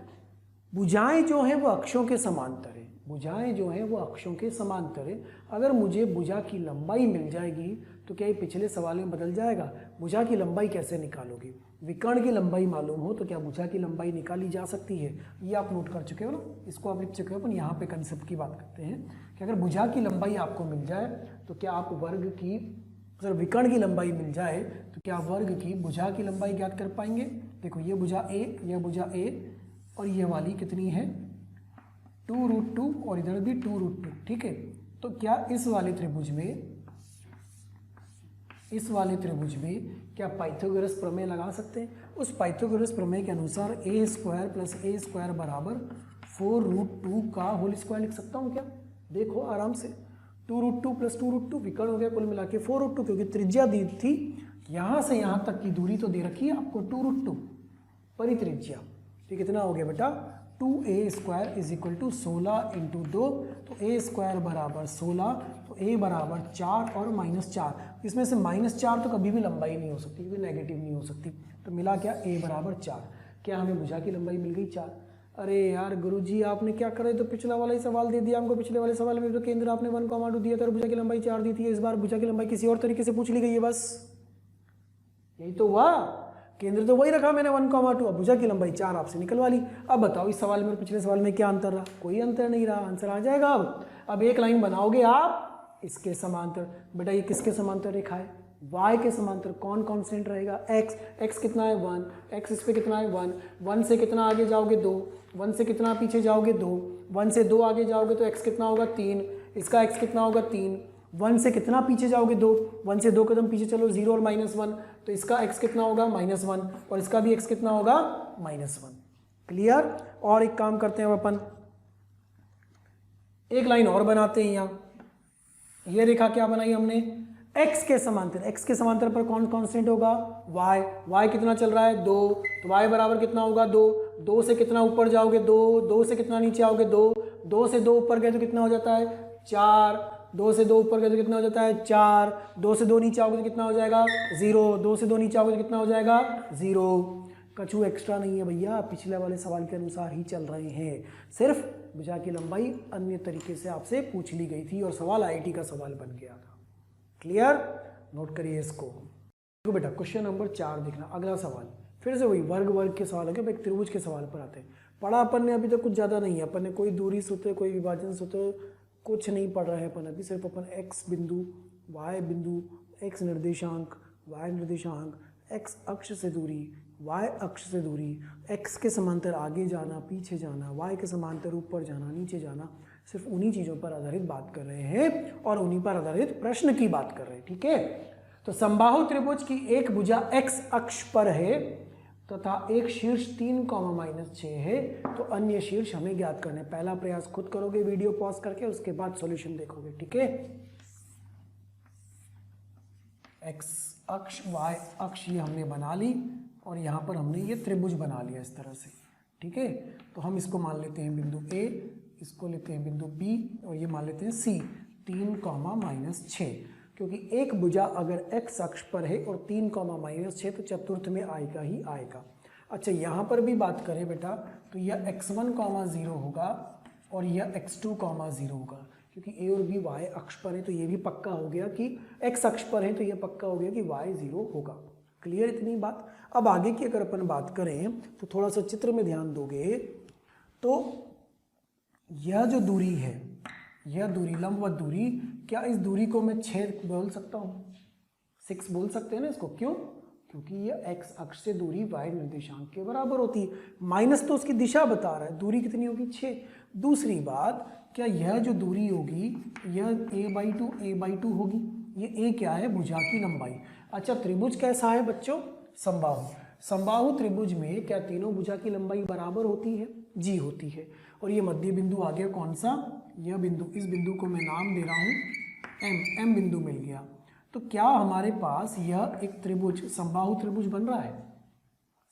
भुजाएं जो हैं वो अक्षों के समांतर है, भुजाएं जो हैं वो अक्षों के समांतर है। अगर मुझे भुजा की लंबाई मिल जाएगी तो क्या ये पिछले सवाल में बदल जाएगा। भुजा की लंबाई कैसे निकालोगे, विकर्ण की लंबाई मालूम हो तो क्या भुजा की लंबाई निकाली जा सकती है। ये आप नोट कर चुके हो ना, इसको आप लिख चुके हो। अपन यहाँ पे कंसेप्ट की बात करते हैं कि अगर भुजा की लंबाई आपको मिल जाए तो क्या आप वर्ग की, अगर विकर्ण की लंबाई मिल जाए तो क्या वर्ग की भुजा की लंबाई ज्ञात कर पाएंगे। देखो ये भुजा ए, यह भुजा ए, और ये वाली कितनी है 2√2, और इधर भी 2√2, ठीक है। तो क्या इस वाले त्रिभुज में क्या पाइथागोरस प्रमेय लगा सकते हैं। उस पाइथागोरस प्रमेय के अनुसार a² + a² बराबर 4√2 का होल स्क्वायर लिख सकता हूँ क्या। देखो आराम से, 2√2 + 2√2 विकर्ण हो गया, कुल मिला के 4√2, क्योंकि त्रिज्या दी थी यहाँ से यहाँ तक की दूरी तो दे रखी है आपको 2√2 परित्रिज्या। तो कितना हो गया बेटा 2a² = 16 × 2, तो a² बराबर 16, तो a बराबर 4 और -4। इसमें से -4 तो कभी भी लंबाई नहीं हो सकती, क्योंकि नेगेटिव नहीं हो सकती। तो मिला क्या a बराबर 4। क्या हमें भुजा की लंबाई मिल गई 4। अरे यार गुरुजी आपने क्या करे, तो पिछला वाला ही सवाल दे दिया हमको। पिछले वाले सवाल में तो केंद्र आपने 1,2 दिया था और भुजा की लंबाई 4 दी थी। इस बार भुजा की लंबाई किसी और तरीके से पूछ ली गई है, बस यही तो हुआ। केंद्र तो वही रखा मैंने 1,2, अब भुजा की लंबाई 4 आपसे निकलवा ली। अब बताओ इस सवाल में और पिछले सवाल में क्या अंतर रहा। कोई अंतर नहीं रहा, आंसर आ जाएगा। अब एक लाइन बनाओगे आप इसके समांतर। बेटा ये किसके समांतर रेखा है, y के समांतर। कौन कांस्टेंट रहेगा, x कितना है 1, x इस पे कितना है 1, 1 से कितना आगे जाओगे 2, 1 से कितना पीछे जाओगे 2, 1 से 2 आगे जाओगे तो x कितना होगा 3, इसका x कितना होगा 3, 1 से कितना पीछे जाओगे 2, 1 से 2 कदम पीछे चलो 0 और -1, तो इसका x कितना होगा -1, और इसका भी x कितना होगा -1। क्लियर। और एक काम करते हैं अपन, एक लाइन और बनाते हैं। यहाँ ये रेखा क्या बनाई हमने, x के समांतर। x के समांतर पर कौन कांस्टेंट होगा, y कितना चल रहा है 2, तो y बराबर कितना होगा 2, 2 से कितना ऊपर जाओगे 2, 2 से कितना नीचे आओगे 2, 2 से 2 ऊपर गए तो कितना हो जाता है 4, 2 से 2 ऊपर गए तो कितना हो जाता है 4, 2 से 2 नीचे आओगे तो कितना हो जाएगा 0, 2 से 2 नीचे आओगे तो कितना हो जाएगा 0। कछु एक्स्ट्रा नहीं है भैया, पिछले वाले सवाल के अनुसार ही चल रहे हैं। सिर्फ भुजा की लंबाई अन्य तरीके से आपसे पूछ ली गई थी और सवाल IIT का सवाल बन गया था। क्लियर, नोट करिए इसको। देखो बेटा क्वेश्चन नंबर 4 देखना, अगला सवाल फिर से वही वर्ग के सवाल है। एक त्रिभुज के सवाल पर आते हैं। पढ़ा अपन ने अभी तक कुछ ज़्यादा नहीं है, अपन ने कोई दूरी सूत्र, कोई विभाजन सूत्र कुछ नहीं पढ़ रहे हैं अपन अभी। सिर्फ अपन x बिंदु, y बिंदु, x निर्देशांक, y निर्देशांक, x अक्ष से दूरी, y अक्ष से दूरी, x के समांतर आगे जाना पीछे जाना, y के समांतर ऊपर जाना नीचे जाना, सिर्फ उन्हीं चीज़ों पर आधारित बात कर रहे हैं और उन्हीं पर आधारित प्रश्न की बात कर रहे हैं। ठीक है, तो समबाहु त्रिभुज की एक भुजा x अक्ष पर है तथा एक शीर्ष 3,-6 है, तो अन्य शीर्ष हमें ज्ञात करने। पहला प्रयास खुद करोगे वीडियो पॉज करके, उसके बाद सॉल्यूशन देखोगे। ठीक है, x अक्ष y अक्ष ये हमने बना ली और यहाँ पर हमने ये त्रिभुज बना लिया इस तरह से। ठीक है, तो हम इसको मान लेते हैं बिंदु A, इसको लेते हैं बिंदु B और ये मान लेते हैं C 3,-6, क्योंकि एक भुजा अगर x अक्ष पर है और 3,-6 तो चतुर्थ में आएगा ही आएगा। अच्छा यहाँ पर भी बात करें बेटा तो यह x1,0 होगा और यह x2,0 होगा, क्योंकि a और b y अक्ष पर है तो ये भी पक्का हो गया कि x अक्ष पर है तो यह पक्का हो गया कि y 0 होगा। क्लियर इतनी बात। अब आगे की अगर अपन बात करें तो थोड़ा सा चित्र में ध्यान दोगे तो यह जो दूरी है, यह दूरी लंबवत दूरी, क्या इस दूरी को मैं 6 बोल सकता हूँ, 6 बोल सकते हैं ना इसको। क्यों, क्योंकि यह x अक्ष से दूरी y निर्देशांक के बराबर होती है। माइनस तो उसकी दिशा बता रहा है, दूरी कितनी होगी 6। दूसरी बात, क्या यह जो दूरी होगी यह a/2 होगी। ये a क्या है, भुजा की लंबाई। अच्छा त्रिभुज कैसा है बच्चों, समबाहु। समबाहु त्रिभुज में क्या तीनों भुजा की लंबाई बराबर होती है, जी होती है। और ये मध्य बिंदु आ गया कौन सा, यह बिंदु। इस बिंदु को मैं नाम दे रहा हूँ एम बिंदु मिल गया। तो क्या हमारे पास यह एक त्रिभुज समबाहु त्रिभुज बन रहा है?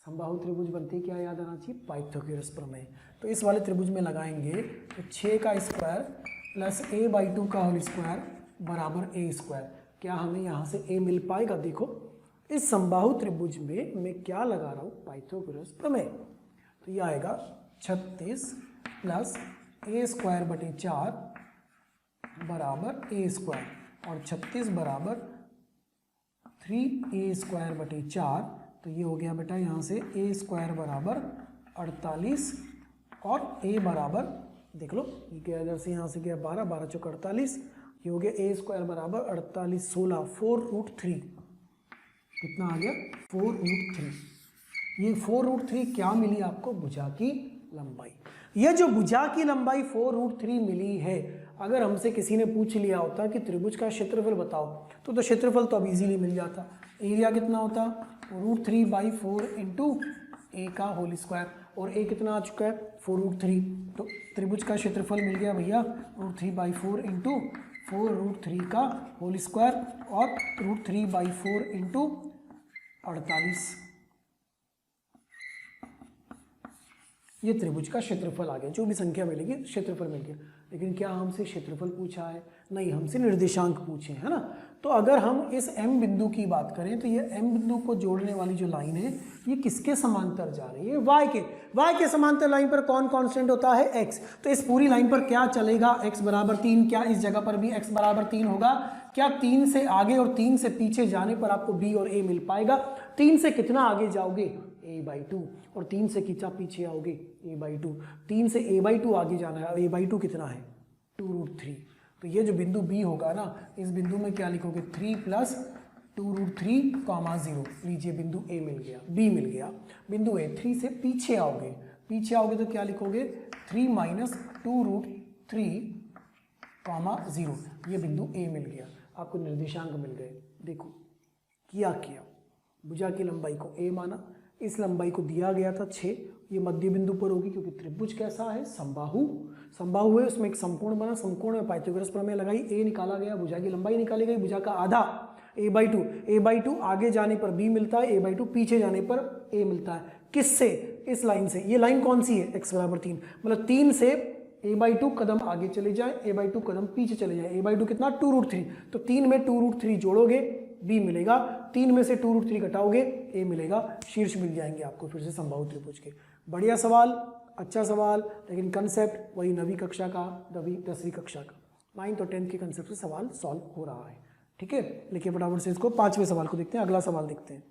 समबाहु त्रिभुज बनते क्या याद आना चाहिए? पाइथागोरस प्रमेय। तो इस वाले त्रिभुज में लगाएंगे तो 6 का स्क्वायर प्लस a/2 का होल स्क्वायर बराबर a स्क्वायर। क्या हमें यहाँ से a मिल पाएगा? देखो इस समबाहु त्रिभुज में मैं क्या लगा रहा हूँ? पाइथागोरस प्रमेय। तो ये आएगा 36 प्लस a स्क्वायर बटे 4 बराबर a स्क्वायर और 36 बराबर 3a स्क्वायर बटे 4। तो ये हो गया बेटा यहाँ से a स्क्वायर बराबर 48 और a बराबर देख लो ये क्या इधर से यहाँ से गया 12, 12 चौक 48। ये हो गया a स्क्वायर बराबर 48 16 4√3। कितना आ गया? 4√3। ये 4√3 क्या मिली आपको? भुजा की लंबाई। यह जो भुजा की लंबाई 4√3 मिली है, अगर हमसे किसी ने पूछ लिया होता कि त्रिभुज का क्षेत्रफल बताओ तो क्षेत्रफल तो अब इजीली मिल जाता। एरिया कितना होता? √3/4 इंटू ए का होल स्क्वायर और ए कितना आ चुका है? 4√3। तो त्रिभुज का क्षेत्रफल मिल गया भैया √3/4 इंटू 4√3 का होल स्क्वायर और √3/4 इंटू 48। ये त्रिभुज का क्षेत्रफल आ गया। जो भी संख्या मिलेगी क्षेत्रफल मिल गया। लेकिन क्या हमसे क्षेत्रफल पूछा है? नहीं, हमसे निर्देशांक पूछे, है ना। तो अगर हम इस m बिंदु की बात करें तो ये m बिंदु को जोड़ने वाली जो लाइन है ये किसके समांतर जा रही है? y के समांतर लाइन पर कौन कांस्टेंट होता है? x। तो इस पूरी लाइन पर क्या चलेगा? x बराबर 3। क्या इस जगह पर भी x बराबर 3 होगा? क्या 3 से आगे और 3 से पीछे जाने पर आपको b और a मिल पाएगा? 3 से कितना आगे जाओगे? a/2 और 3 से कितना पीछे आओगे? a/2। 3 से a/2 आगे जाना है। a/2 कितना है? 2√3। तो ये जो बिंदु b होगा ना, इस बिंदु में क्या लिखोगे? 3 प्लस 2√3, 0। लीजिए बिंदु a मिल गया, b मिल गया। बिंदु a 3 से पीछे आओगे तो क्या लिखोगे? 3 माइनस 2√3, 0। ये बिंदु a मिल गया। आपको निर्देशांक मिल गए। देखो क्या किया, भुजा की लंबाई को a माना, इस लंबाई को दिया गया था 6। ये मध्य बिंदु पर होगी क्योंकि त्रिभुज कैसा है? समबाहु है। उसमें एक समकोण बना, समकोण में पाइथागोरस प्रमेय लगाई, a निकाला गया, भुजा की लंबाई निकाली गई, भुजा का आधा a/2 आगे जाने पर b मिलता है, a/2 पीछे जाने पर a मिलता है। किससे? इस लाइन से। ये लाइन कौन सी है? x बराबर 3। मतलब 3 से a/2 कदम आगे चले जाए, a/2 कदम पीछे चले जाए। a/2 कितना? 2√3। तो 3 में 2√3 जोड़ोगे b मिलेगा, 3 में से 2√3 घटाओगे a मिलेगा। शीर्ष मिल जाएंगे आपको फिर से समबाहु त्रिभुज के। बढ़िया सवाल, अच्छा सवाल, लेकिन कंसेप्ट वही 9वीं कक्षा का, 10वीं कक्षा का, 9th और 10th के कंसेप्ट से सवाल सॉल्व हो रहा है। ठीक है, लिखिए फटाफट से इसको। 5वें सवाल को देखते हैं। अगला सवाल देखते हैं।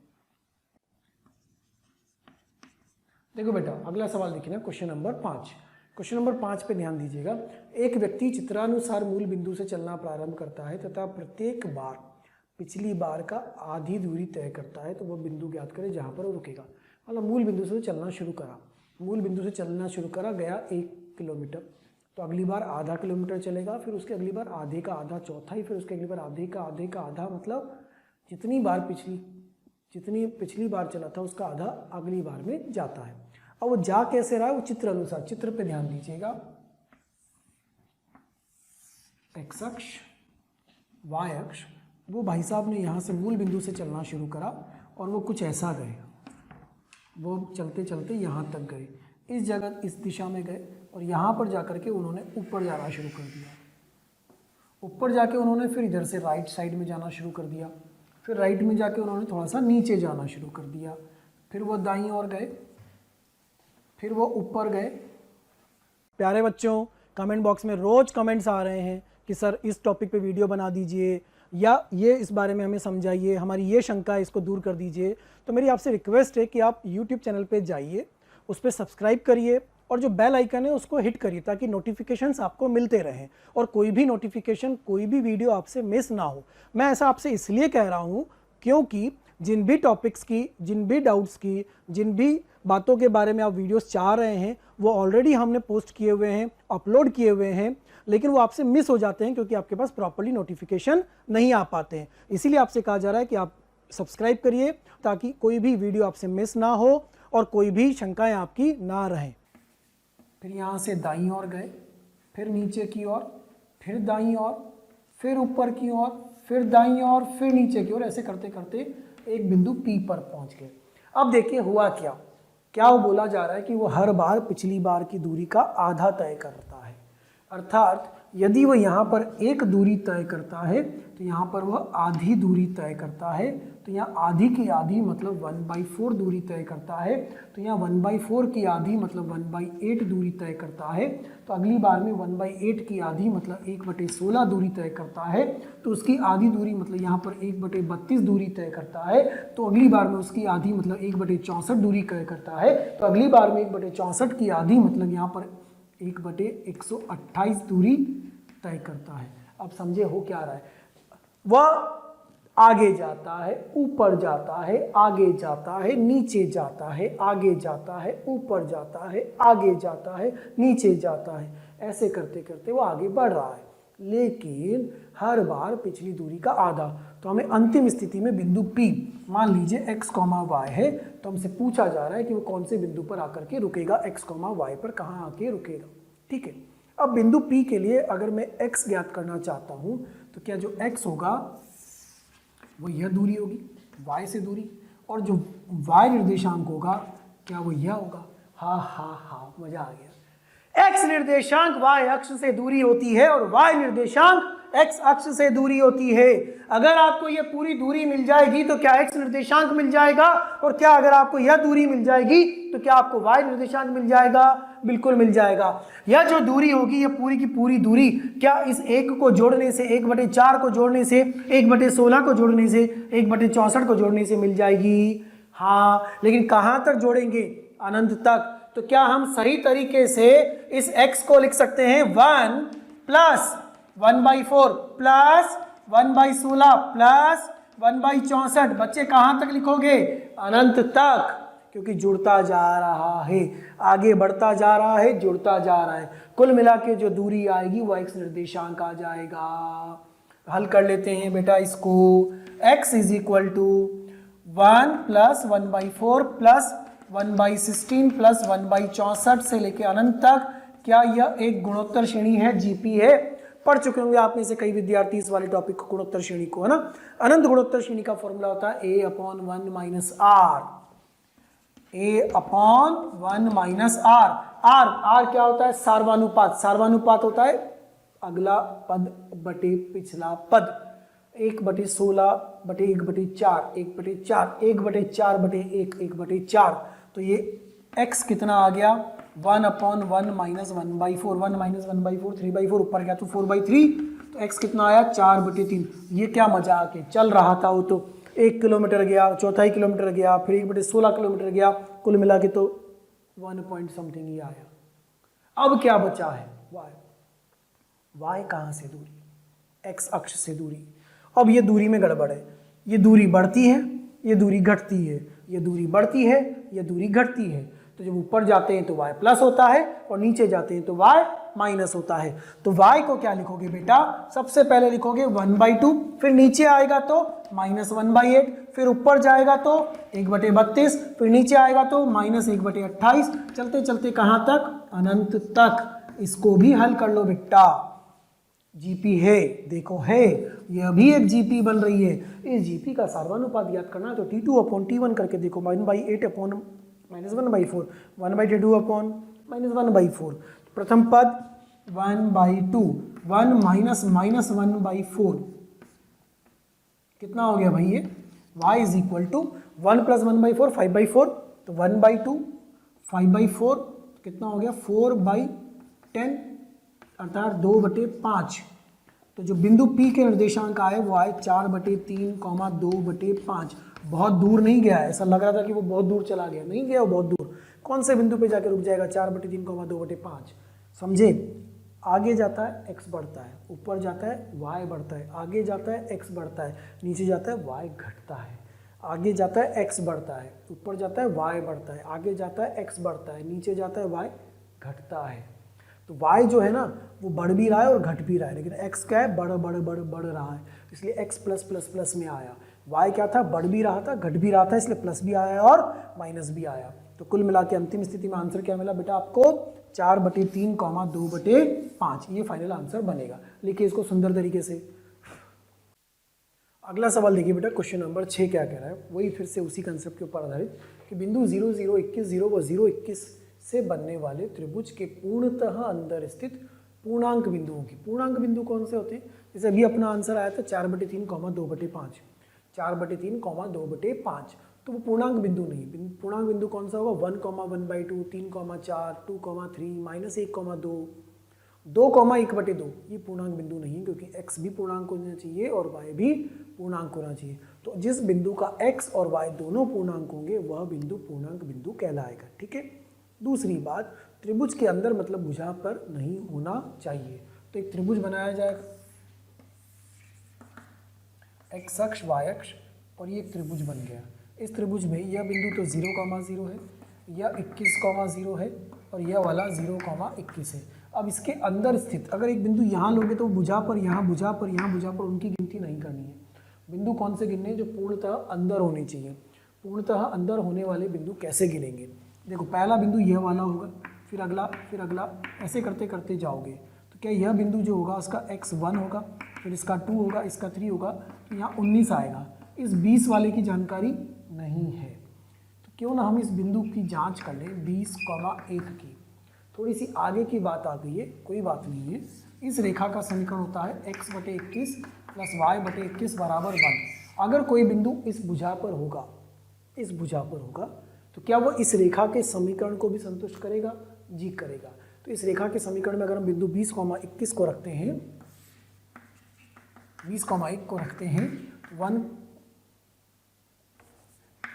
देखो बेटा अगला सवाल देखिए, क्वेश्चन नंबर 5। क्वेश्चन नंबर 5 पे ध्यान दीजिएगा। एक व्यक्ति चित्रानुसार मूल बिंदु से चलना प्रारंभ करता है तथा प्रत्येक बार पिछली बार का आधी दूरी तय करता है। तो वह बिंदु ज्ञात करे जहाँ पर वो रुकेगा। मतलब मूल बिंदु से चलना शुरू करा, गया 1 किलोमीटर, तो अगली बार आधा किलोमीटर चलेगा, फिर उसके अगली बार आधे का आधा, चौथाई, फिर उसके अगली बार आधे का आधा। मतलब जितनी पिछली बार चला था उसका आधा अगली बार में जाता है। अब वो जा कैसे रहा है? वो चित्र अनुसार, चित्र पे ध्यान दीजिएगा। एक्स अक्ष, वाई अक्ष। वो भाई साहब ने यहाँ से मूल बिंदु से चलना शुरू करा और वो कुछ ऐसा गए। वो चलते चलते यहाँ तक गए, इस जगह इस दिशा में गए और यहाँ पर जाकर के उन्होंने ऊपर जाना शुरू कर दिया। ऊपर जाके उन्होंने फिर इधर से राइट साइड में जाना शुरू कर दिया, फिर राइट में जाके उन्होंने थोड़ा सा नीचे जाना शुरू कर दिया, फिर वो दाईं ओर गए, फिर वो ऊपर गए। प्यारे बच्चों, कमेंट बॉक्स में रोज़ कमेंट्स आ रहे हैं कि सर इस टॉपिक पे वीडियो बना दीजिए या ये इस बारे में हमें समझाइए, हमारी ये शंका है इसको दूर कर दीजिए। तो मेरी आपसे रिक्वेस्ट है कि आप YouTube चैनल पे जाइए, उस पर सब्सक्राइब करिए और जो बेल आइकन है उसको हिट करिए ताकि नोटिफिकेशंस आपको मिलते रहें और कोई भी नोटिफिकेशन, कोई भी वीडियो आपसे मिस ना हो। मैं ऐसा आपसे इसलिए कह रहा हूँ क्योंकि जिन भी टॉपिक्स की, जिन भी डाउट्स की, जिन भी बातों के बारे में आप वीडियोस चाह रहे हैं वो ऑलरेडी हमने पोस्ट किए हुए हैं, अपलोड किए हुए हैं, लेकिन वो आपसे मिस हो जाते हैं क्योंकि आपके पास प्रॉपर्ली नोटिफिकेशन नहीं आ पाते हैं। इसीलिए आपसे कहा जा रहा है कि आप सब्सक्राइब करिए ताकि कोई भी वीडियो आपसे मिस ना हो और कोई भी शंकाएं आपकी ना रहें। फिर यहाँ से दाईं ओर गए, फिर नीचे की ओर, फिर दाईं ओर, फिर ऊपर की ओर, फिर दाईं ओर, फिर नीचे की ओर, ऐसे करते करते एक बिंदु P पर पहुंच गए। अब देखिए हुआ क्या, क्या वो बोला जा रहा है कि वो हर बार पिछली बार की दूरी का आधा तय करता है। अर्थात यदि वो यहाँ पर एक दूरी तय करता है तो यहाँ पर वह आधी दूरी तय करता है। तो यहाँ आधी की आधी मतलब 1/4 दूरी तय करता है। तो यहाँ 1/4 की आधी मतलब 1/8 दूरी तय करता है। तो अगली बार में 1/8 की आधी मतलब 1/16 दूरी तय करता है। तो उसकी आधी दूरी मतलब यहाँ पर 1/32 दूरी तय करता है। तो अगली बार में उसकी आधी मतलब 1/64 दूरी तय करता है। तो अगली बार में 1/64 की आधी मतलब यहाँ पर 1/128 दूरी तय करता है। अब समझे हो क्या रहा है, वह आगे जाता है, ऊपर जाता है, आगे जाता है, नीचे जाता है, आगे जाता है, ऊपर जाता है, आगे जाता है, नीचे जाता है, ऐसे करते करते वो आगे बढ़ रहा है, लेकिन हर बार पिछली दूरी का आधा। तो हमें अंतिम स्थिति में बिंदु P, मान लीजिए x, y है, तो हमसे पूछा जा रहा है कि वो कौन से बिंदु पर आकर के रुकेगा, x, y पर कहाँ आके रुकेगा। ठीक है, अब बिंदु P के लिए अगर मैं x ज्ञात करना चाहता हूँ तो क्या जो x होगा वो यह दूरी होगी y से दूरी, और जो y निर्देशांक होगा क्या वो यह होगा। हाँ हाँ हाँ, मजा आ गया। x निर्देशांक y अक्ष से दूरी होती है और y निर्देशांक x अक्ष से दूरी होती है। अगर आपको यह पूरी दूरी मिल जाएगी तो क्या x निर्देशांक मिल जाएगा, और क्या अगर आपको यह दूरी मिल जाएगी तो क्या आपको y निर्देशांक मिल जाएगा, बिल्कुल मिल जाएगा। यह जो दूरी होगी यह पूरी की पूरी दूरी क्या इस 1 को जोड़ने से, 1/4 को जोड़ने से, 1/16 को जोड़ने से, 1/64 को जोड़ने से मिल जाएगी। हाँ, लेकिन कहाँ तक जोड़ेंगे, अनंत तक। तो क्या हम सही तरीके से इस x को लिख सकते हैं 1 प्लस 1/4 प्लस 1/16 प्लस 1/64, बच्चे कहाँ तक लिखोगे, अनंत तक, क्योंकि जुड़ता जा रहा है, आगे बढ़ता जा रहा है, जुड़ता जा रहा है। कुल मिला के जो दूरी आएगी वो x निर्देशांक आ जाएगा। हल कर लेते हैं बेटा इसको। x is equal to 1 plus 1/4 plus 1/16 plus 1/64 से लेके अनंत तक। क्या यह एक गुणोत्तर श्रेणी है, जीपी है। पढ़ चुके होंगे आप में से कई विद्यार्थी इस वाले टॉपिक को, गुणोत्तर श्रेणी को, है ना। अनंत गुणोत्तर श्रेणी का फॉर्मूला होता है a/1 minus r, a/1 minus r। r क्या होता है, सार्वनुपात। सार्वनुपात होता है अगला पद बटे पिछला पद, 1/16 बटे 1/4, 1/4, 1/4 बटे 1, 1/4। तो ये x कितना आ गया, 1/1 माइनस 1/4, 1 माइनस 1/4 3/4, ऊपर गया तो 4/3। तो x कितना आया, 4/3। ये क्या मजाक है, चल रहा था वो तो 1 किलोमीटर गया, चौथाई किलोमीटर गया, फिर 1/16 किलोमीटर गया, कुल मिला के तो 1 पॉइंट समथिंग ही आया। अब क्या बचा है, y कहाँ से दूरी, x अक्ष से दूरी। अब ये दूरी में गड़बड़ है, ये दूरी बढ़ती है, ये दूरी घटती है, ये दूरी बढ़ती है, ये दूरी घटती है। तो जब ऊपर जाते हैं तो y प्लस होता है और नीचे जाते हैं तो y माइनस होता है। तो y को क्या लिखोगे बेटा, सबसे पहले लिखोगे 1/2, फिर नीचे आएगा तो -1/8, फिर ऊपर जाएगा तो 1/32, फिर नीचे आएगा तो -1/28। चलते चलते कहाँ तक, अनंत तक। इसको भी हल कर लो बेटा, जीपी है, देखो है, यह भी एक जीपी बन रही है। इस जीपी का सार्वनुपात याद करना है तो T2/T1 करके देखो, 1/8 -1/4, 1/2 -1/4। प्रथम पद 1/2, 1 माइनस -1/4 कितना हो गया भाई, ये y is equal to 1 plus 1/4 5/4, तो 1/2 5/4 कितना हो गया, 4/10 अर्थात 2/5। तो जो बिंदु P के निर्देशांक आए वो आए 4/3, 2/5। बहुत दूर नहीं गया है, ऐसा लग रहा था कि वो बहुत दूर चला गया, नहीं गया वो बहुत दूर। कौन से बिंदु पे जाके रुक जाएगा, 4/3, 2/5। समझे, आगे जाता है x बढ़ता है, ऊपर जाता है y बढ़ता है, आगे जाता है x बढ़ता है, नीचे जाता है y घटता है। आगे जाता है x बढ़ता है, ऊपर जाता है y बढ़ता है, आगे जाता है x बढ़ता है, नीचे जाता है y घटता है। तो y जो है ना वो बढ़ भी रहा है और घट भी रहा है, लेकिन x क्या है, बढ़ रहा है, इसलिए x प्लस प्लस प्लस में आया। y क्या था, बढ़ भी रहा था, घट भी रहा था, इसलिए प्लस भी आया और माइनस भी आया। तो कुल मिला के अंतिम स्थिति में आंसर क्या मिला बेटा आपको, 4/3, 2/5। ये फाइनल आंसर बनेगा। लिखिए इसको सुंदर तरीके से, अगला सवाल देखिए बेटा, क्वेश्चन नंबर 6 क्या कह रहा है, वही फिर से उसी कंसेप्ट के ऊपर आधारित कि बिंदु 0 0 21 0 व 0 21 से बनने वाले त्रिभुज के पूर्णतः अंदर स्थित पूर्णांक बिंदुओं की, पूर्णांक बिंदु कौन से होते हैं? जैसे अभी अपना आंसर आया था 4/3, 2/5, 4/3, 2/5, तो वो पूर्णांक बिंदु नहीं। पूर्णांक बिंदु कौन सा होगा? 1, 1/2, 3, 4, 2, 3, -1, 2, 2, 1/2, ये पूर्णांक बिंदु नहीं, क्योंकि x भी पूर्णांक होना चाहिए और y भी पूर्णांक होना चाहिए। तो जिस बिंदु का x और y दोनों पूर्णांक होंगे वह बिंदु पूर्णांक बिंदु कहलाएगा। ठीक है। दूसरी बात, त्रिभुज के अंदर मतलब भुजा पर नहीं होना चाहिए। तो एक त्रिभुज बनाया जाएगा, x अक्ष y अक्ष, और ये त्रिभुज बन गया। इस त्रिभुज में यह बिंदु तो 0,0 है, यह 21,0 है, और यह वाला 0,21 है। अब इसके अंदर स्थित अगर एक बिंदु यहाँ लोगे तो भुजा पर, यहाँ भुजा पर, यहाँ भुजा पर, उनकी गिनती नहीं करनी है। बिंदु कौन से गिनने हैं? जो पूर्णतः अंदर होने चाहिए। पूर्णतः अंदर होने वाले बिंदु कैसे गिनेंगे? देखो, पहला बिंदु यह वाला होगा, फिर अगला, फिर अगला, ऐसे करते करते जाओगे। तो क्या यह बिंदु जो होगा उसका x1 होगा, फिर इसका 2 होगा, इसका 3 होगा, तो यहाँ 19 आएगा। इस 20 वाले की जानकारी नहीं है, तो क्यों ना हम इस बिंदु की जांच कर लें 20,1 की। थोड़ी सी आगे की बात आ गई है, कोई बात नहीं है। इस रेखा का समीकरण होता है x/21 + y/21 = 1। अगर कोई बिंदु इस भुजा पर होगा, इस भुजा पर होगा, तो क्या वो इस रेखा के समीकरण को भी संतुष्ट करेगा? जी करेगा। तो इस रेखा के समीकरण में अगर हम बिंदु 20,21 को रखते हैं, 20,1 को रखते हैं, 20/21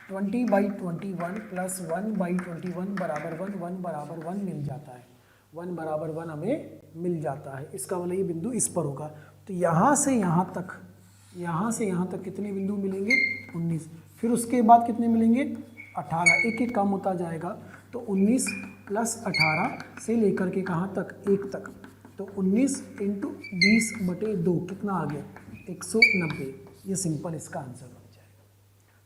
+ 1/21 = 1, 1 = 1 मिल जाता है। 1 = 1 हमें मिल जाता है। इसका मतलब ये बिंदु इस पर होगा। तो यहाँ से यहाँ तक, यहाँ से यहाँ तक कितने बिंदु मिलेंगे? 19। फिर उसके बाद कितने मिलेंगे? 18। एक एक कम होता जाएगा। तो 19 + 18 से लेकर के कहाँ तक? 1 तक। तो 19 × 20/2 कितना आ गया? 190। ये सिंपल इसका आंसर बन जाएगा।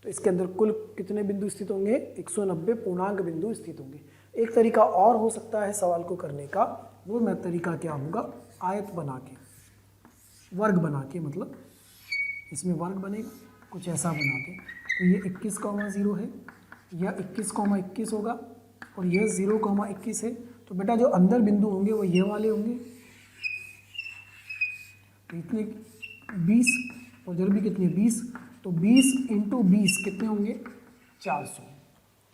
तो इसके अंदर कुल कितने बिंदु स्थित होंगे? 190 पूर्णांक बिंदु स्थित होंगे। एक तरीका और हो सकता है सवाल को करने का, वो मैं तरीका क्या होगा? आयत बना के, वर्ग बना के, मतलब इसमें वर्ग बनेगा कुछ ऐसा बना के। तो ये 21,0 है, यह 21,21 होगा, और यह 0,21 है। तो बेटा जो अंदर बिंदु होंगे वो ये वाले होंगे। तो इतने 20, और इधर भी कितने? 20। तो 20 × 20 कितने होंगे? 400।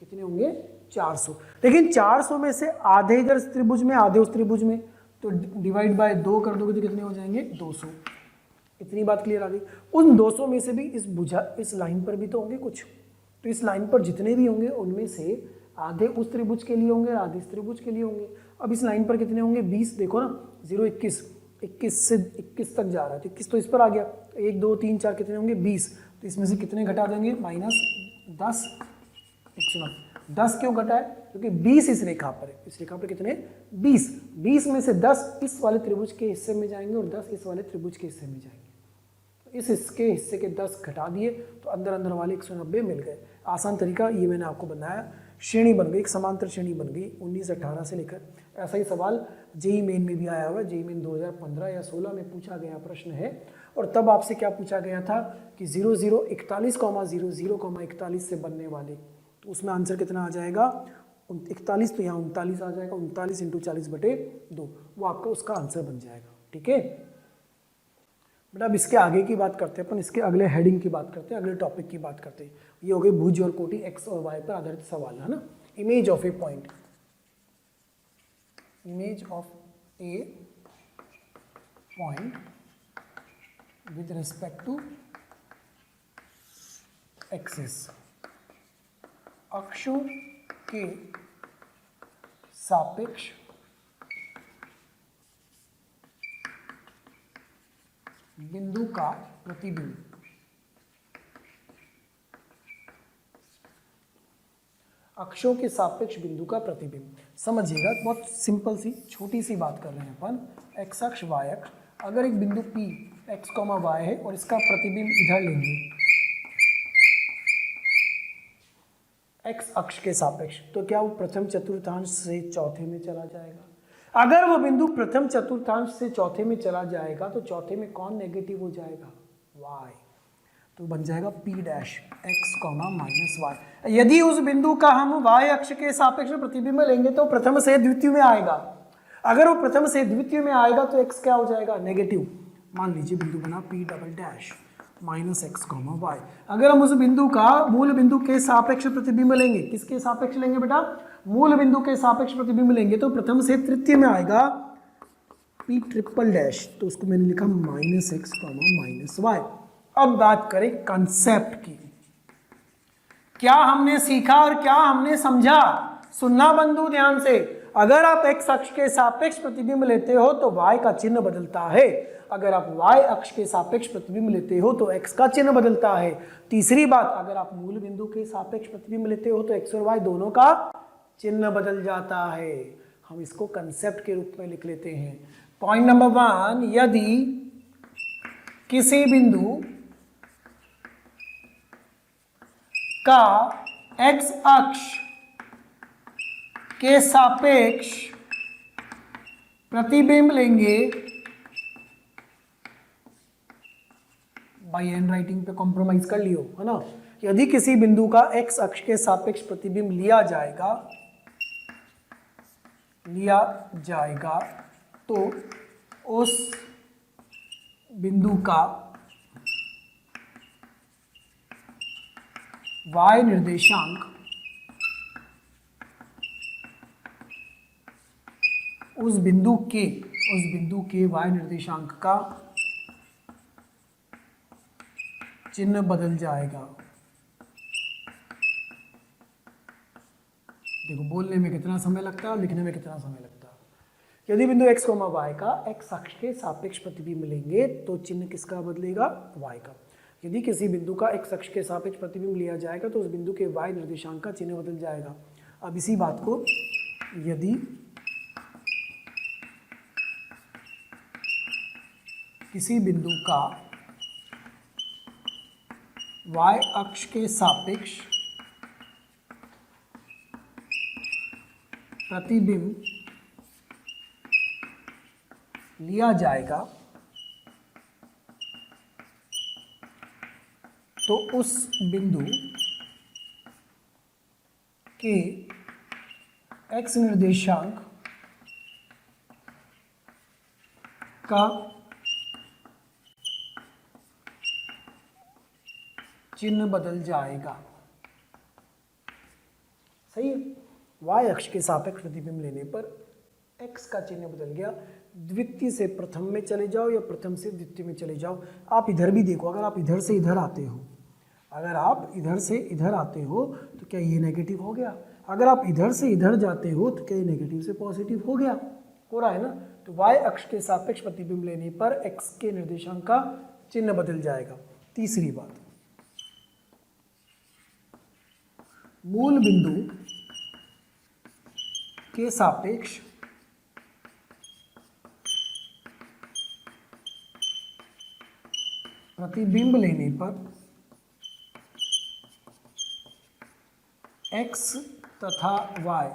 कितने होंगे? 400। लेकिन 400 में से आधे इधर त्रिभुज में, आधे उस त्रिभुज में, तो डिवाइड बाय 2 कर दोगे तो कितने हो जाएंगे? 200। इतनी बात क्लियर आ गई। उन 200 में से भी इस भुजा, इस लाइन पर भी तो होंगे कुछ। तो इस लाइन पर जितने भी होंगे उनमें से आधे उस त्रिभुज के लिए होंगे, आधे इस त्रिभुज के लिए होंगे। अब इस लाइन पर कितने होंगे? 20। देखो ना, 0 21, 21 से 21 तक जा रहा है, तो 21 तो इस पर आ गया। 1 2 3 4 कितने होंगे? 20। तो इसमें से कितने घटा देंगे? -10, 190। 10 क्यों घटा है? क्योंकि 20 इस रेखा पर है। इस रेखा पर कितने? 20। 20 में से 10 इस वाले त्रिभुज के हिस्से में जाएंगे और 10 इस वाले त्रिभुज के हिस्से में जाएंगे। तो इस इसके हिस्से के 10 घटा दिए तो अंदर अंदर वाले 190 मिल गए। आसान तरीका ये मैंने आपको बनाया। श्रेणी बन गई, एक समांतर श्रेणी बन गई 19 18 से लेकर। ऐसा ही सवाल जेई मेन में भी आया हुआ है। जेई मेन 2015 या 16 में पूछा गया प्रश्न है। और तब आपसे क्या पूछा गया था कि 0 0 41, 0 0, 41 से बनने वाले, तो उसमें आंसर कितना आ जाएगा? 41। तो यहाँ 39 आ जाएगा। 39 × 40/2, वो आपका उसका आंसर बन जाएगा। ठीक है बेटा। अब इसके आगे की बात करते हैं अपन, इसके अगले हेडिंग की बात करते हैं, अगले टॉपिक की बात करते हैं। ये हो गई भुज और कोटि, एक्स और वाई पर आधारित सवाल है ना। Image of a point, image of a point with respect to axis, अक्षों के सापेक्ष बिंदु का प्रतिबिंब। अक्षों के सापेक्ष बिंदु का प्रतिबिंब समझिएगा, बहुत सिंपल सी छोटी सी बात कर रहे हैं अपन। एक्स अक्ष वाई अक्ष, अगर एक बिंदु P x, y है और इसका प्रतिबिंब इधर लेंगे x अक्ष के सापेक्ष, तो क्या वो प्रथम चतुर्थांश से चौथे में चला जाएगा? अगर वो बिंदु प्रथम चतुर्थांश से चौथे में चला जाएगा तो चौथे में कौन नेगेटिव हो जाएगा? y। तो बन जाएगा p dash x comma minus Y. यदि उस बिंदु का हम y अक्ष के सापेक्ष प्रतिबिंब लेंगे तो प्रथम से द्वितीय में आएगा। अगर वो प्रथम से द्वितीय में आएगा तो x क्या हो जाएगा, नेगेटिव। मान लीजिए बिंदु बना p double dash minus X comma Y. अगर हम उस बिंदु का मूल बिंदु के सापेक्ष प्रतिबिंब लेंगे, किसके सापेक्ष लेंगे बेटा, मूल बिंदु के सापेक्ष प्रतिबिंब लेंगे तो प्रथम से तृतीय में आएगा p ट्रिपल डैश, तो उसको मैंने लिखा minus X comma minus Y. अब बात करें कंसेप्ट की, क्या हमने सीखा और क्या हमने समझा, सुनना बंधु ध्यान से। अगर आप x अक्ष के सापेक्ष प्रतिबिंब लेते हो तो y का चिन्ह बदलता है, अगर आप y अक्ष के सापेक्ष प्रतिबिंब लेते हो तो x का चिन्ह बदलता है। तीसरी बात, अगर आप मूल बिंदु के सापेक्ष प्रतिबिंब लेते हो तो x और y दोनों का चिन्ह बदल जाता है। हम इसको कंसेप्ट के रूप में लिख लेते हैं। पॉइंट नंबर 1, यदि किसी बिंदु का x अक्ष के सापेक्ष प्रतिबिंब लेंगे, बाई हैंड राइटिंग पे कॉम्प्रोमाइज कर लियो, है ना। यदि किसी बिंदु का x अक्ष के सापेक्ष प्रतिबिंब लिया जाएगा तो उस बिंदु का y निर्देशांक उस बिंदु के y निर्देशांक का चिन्ह बदल जाएगा। देखो बोलने में कितना समय लगता है और लिखने में कितना समय लगता है। यदि बिंदु x, y का x अक्ष के सापेक्ष प्रतिबिंब लेंगे तो चिन्ह किसका बदलेगा, y का। यदि किसी बिंदु का x अक्ष के सापेक्ष प्रतिबिंब लिया जाएगा तो उस बिंदु के y निर्देशांक का चिन्ह बदल जाएगा। अब इसी बात को यदि किसी बिंदु का y अक्ष के सापेक्ष प्रतिबिंब लिया जाएगा तो उस बिंदु के x निर्देशांक का चिन्ह बदल जाएगा। सही है। y अक्ष के सापेक्ष प्रतिबिंब लेने पर x का चिन्ह बदल गया। द्वितीय से प्रथम में चले जाओ या प्रथम से द्वितीय में चले जाओ। आप इधर भी देखो, अगर आप इधर से इधर आते हो, अगर आप इधर से इधर आते हो तो क्या ये नेगेटिव हो गया। अगर आप इधर से इधर जाते हो तो क्या ये नेगेटिव से पॉजिटिव हो गया, हो रहा है ना। तो y अक्ष के सापेक्ष प्रतिबिंब लेने पर x के निर्देशांक का चिन्ह बदल जाएगा। तीसरी बात, मूल बिंदु के सापेक्ष प्रतिबिंब लेने पर x तथा y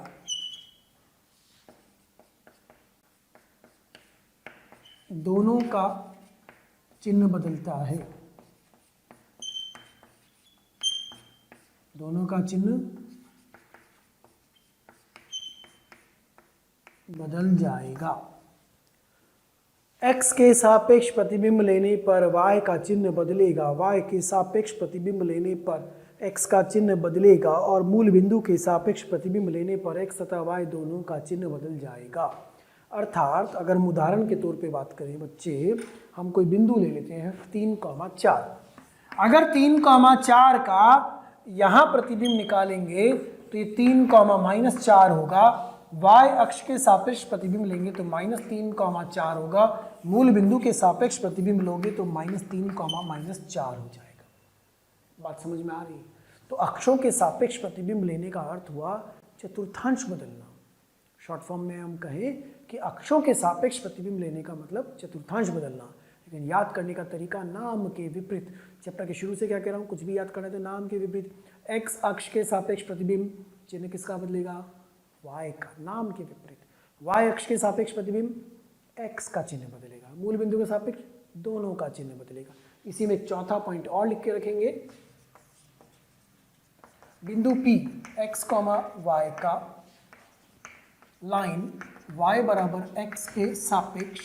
दोनों का चिन्ह बदलता है। दोनों का चिन्ह बदल जाएगा। x के सापेक्ष प्रतिबिंब लेने पर y का चिन्ह बदलेगा, y के सापेक्ष प्रतिबिंब लेने पर x का चिन्ह बदलेगा और मूल बिंदु के सापेक्ष प्रतिबिंब लेने पर x तथा y दोनों का चिन्ह बदल जाएगा। अर्थात अगर हम उदाहरण के तौर पे बात करें बच्चे, हम कोई बिंदु ले लेते हैं 3,4। अगर 3,4 का यहाँ प्रतिबिंब निकालेंगे तो ये 3,-4 होगा। y अक्ष के सापेक्ष प्रतिबिंब लेंगे तो -3,4 होगा। मूल बिंदु के सापेक्ष प्रतिबिंब लोगे तो -3,-4 हो जाएगा। बात समझ में आ रही है। तो अक्षों के सापेक्ष प्रतिबिंब लेने का अर्थ हुआ चतुर्थांश बदलना। शॉर्ट फॉर्म में हम कहें कि अक्षों के सापेक्ष प्रतिबिंब लेने का मतलब चतुर्थांश बदलना। लेकिन याद करने का तरीका नाम के विपरीत। चैप्टर के शुरू से क्या कह रहा हूँ, कुछ भी याद करना है तो नाम के विपरीत। x अक्ष के सापेक्ष प्रतिबिंब चिन्ह किसका बदलेगा, y का, नाम के विपरीत। y अक्ष के सापेक्ष प्रतिबिंब x का चिन्ह बदलेगा। मूल बिंदु के सापेक्ष दोनों का चिन्ह बदलेगा। इसी में एक चौथा पॉइंट और लिख के रखेंगे, बिंदु P x, y का लाइन y बराबर x के सापेक्ष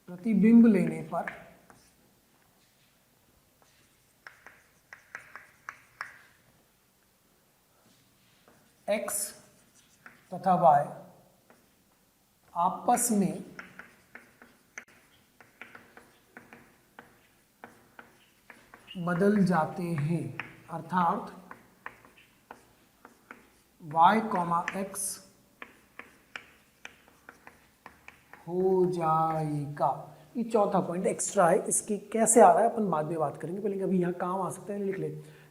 प्रतिबिंब लेने पर x तथा y आपस में बदल जाते हैं, अर्थात y, x हो जाएगा। ये चौथा पॉइंट एक्स्ट्रा है, इसकी कैसे आ रहा है अपन बाद में बात करेंगे, पहले अभी यहाँ काम आ सकता है, लिख ले।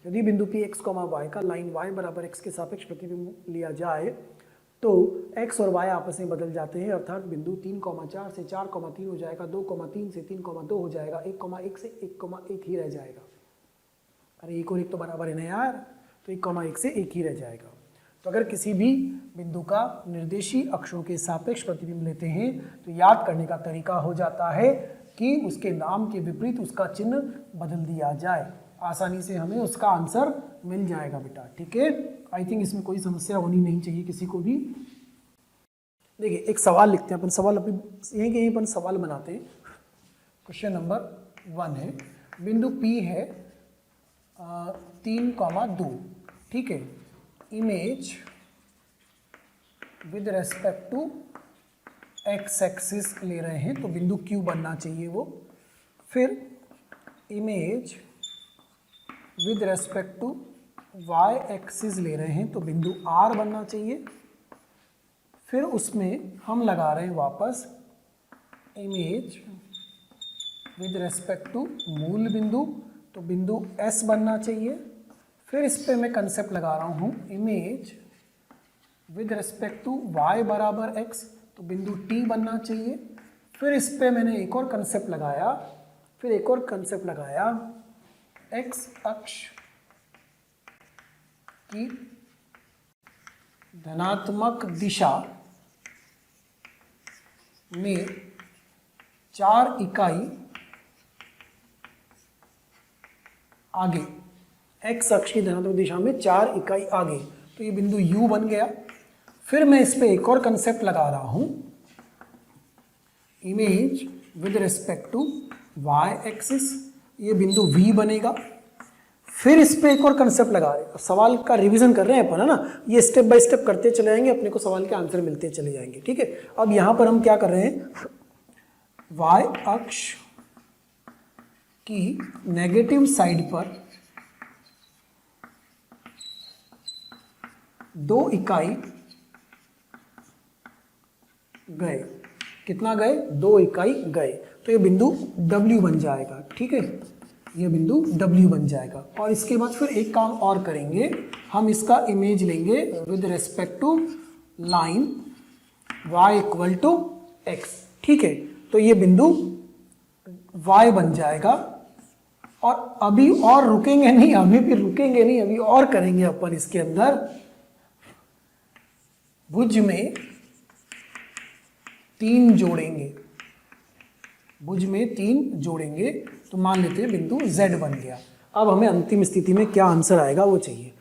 यदि बिंदु P x, y का लाइन y बराबर x के सापेक्ष प्रतिबिंब लिया जाए तो x और y आपस में बदल जाते हैं, अर्थात बिंदु 3,4 से 4,3 हो जाएगा, 2,3 से 3,2 हो जाएगा, 1,1 से 1,1 ही रह जाएगा। अरे 1 और 1 तो बराबर है ना यार, तो 1,1 से 1 ही रह जाएगा। तो अगर किसी भी बिंदु का निर्देशी अक्षों के सापेक्ष प्रतिबिंब लेते हैं तो याद करने का तरीका हो जाता है कि उसके नाम के विपरीत उसका चिन्ह बदल दिया जाए, आसानी से हमें उसका आंसर मिल जाएगा बेटा, ठीक है। आई थिंक इसमें कोई समस्या होनी नहीं चाहिए किसी को भी। देखिए एक सवाल लिखते हैं अपन, सवाल अपनी यहीं के यहीं अपन सवाल बनाते हैं। क्वेश्चन नंबर 1 है, बिंदु P है 3,2, ठीक है। Image with respect to x axis ले रहे हैं तो बिंदु Q बनना चाहिए वो। फिर image with respect to y axis ले रहे हैं तो बिंदु R बनना चाहिए। फिर उसमें हम लगा रहे हैं वापस इमेज विद रेस्पेक्ट टू मूल बिंदु, तो बिंदु S बनना चाहिए। फिर इस पे मैं कंसेप्ट लगा रहा हूँ image with respect to y बराबर x, तो बिंदु T बनना चाहिए। फिर इस पे मैंने एक और कंसेप्ट लगाया, x अक्ष की धनात्मक दिशा में 4 इकाई आगे, x अक्ष की धनात्मक दिशा में 4 इकाई आगे, तो ये बिंदु U बन गया। फिर मैं इस पे एक और कंसेप्ट लगा रहा हूं, image with respect to y axis, ये बिंदु V बनेगा। फिर इस पे एक और कंसेप्ट लगा रहे हैं, सवाल का रिवीजन कर रहे हैं अपन, है ना, ये स्टेप बाय स्टेप करते चले जाएंगे, अपने को सवाल के आंसर मिलते चले जाएंगे, ठीक है। अब यहां पर हम क्या कर रहे हैं, y अक्ष की नेगेटिव साइड पर 2 इकाई गए, कितना गए, 2 इकाई गए, तो ये बिंदु W बन जाएगा, ठीक है, ये बिंदु W बन जाएगा। और इसके बाद फिर एक काम और करेंगे, हम इसका इमेज लेंगे with respect to line y equal to x, ठीक है, तो ये बिंदु y बन जाएगा। और अभी और रुकेंगे नहीं, अभी और करेंगे अपन इसके अंदर, भुज में 3 जोड़ेंगे, तो मान लेते हैं बिंदु Z बन गया। अब हमें अंतिम स्थिति में क्या आंसर आएगा वो चाहिए।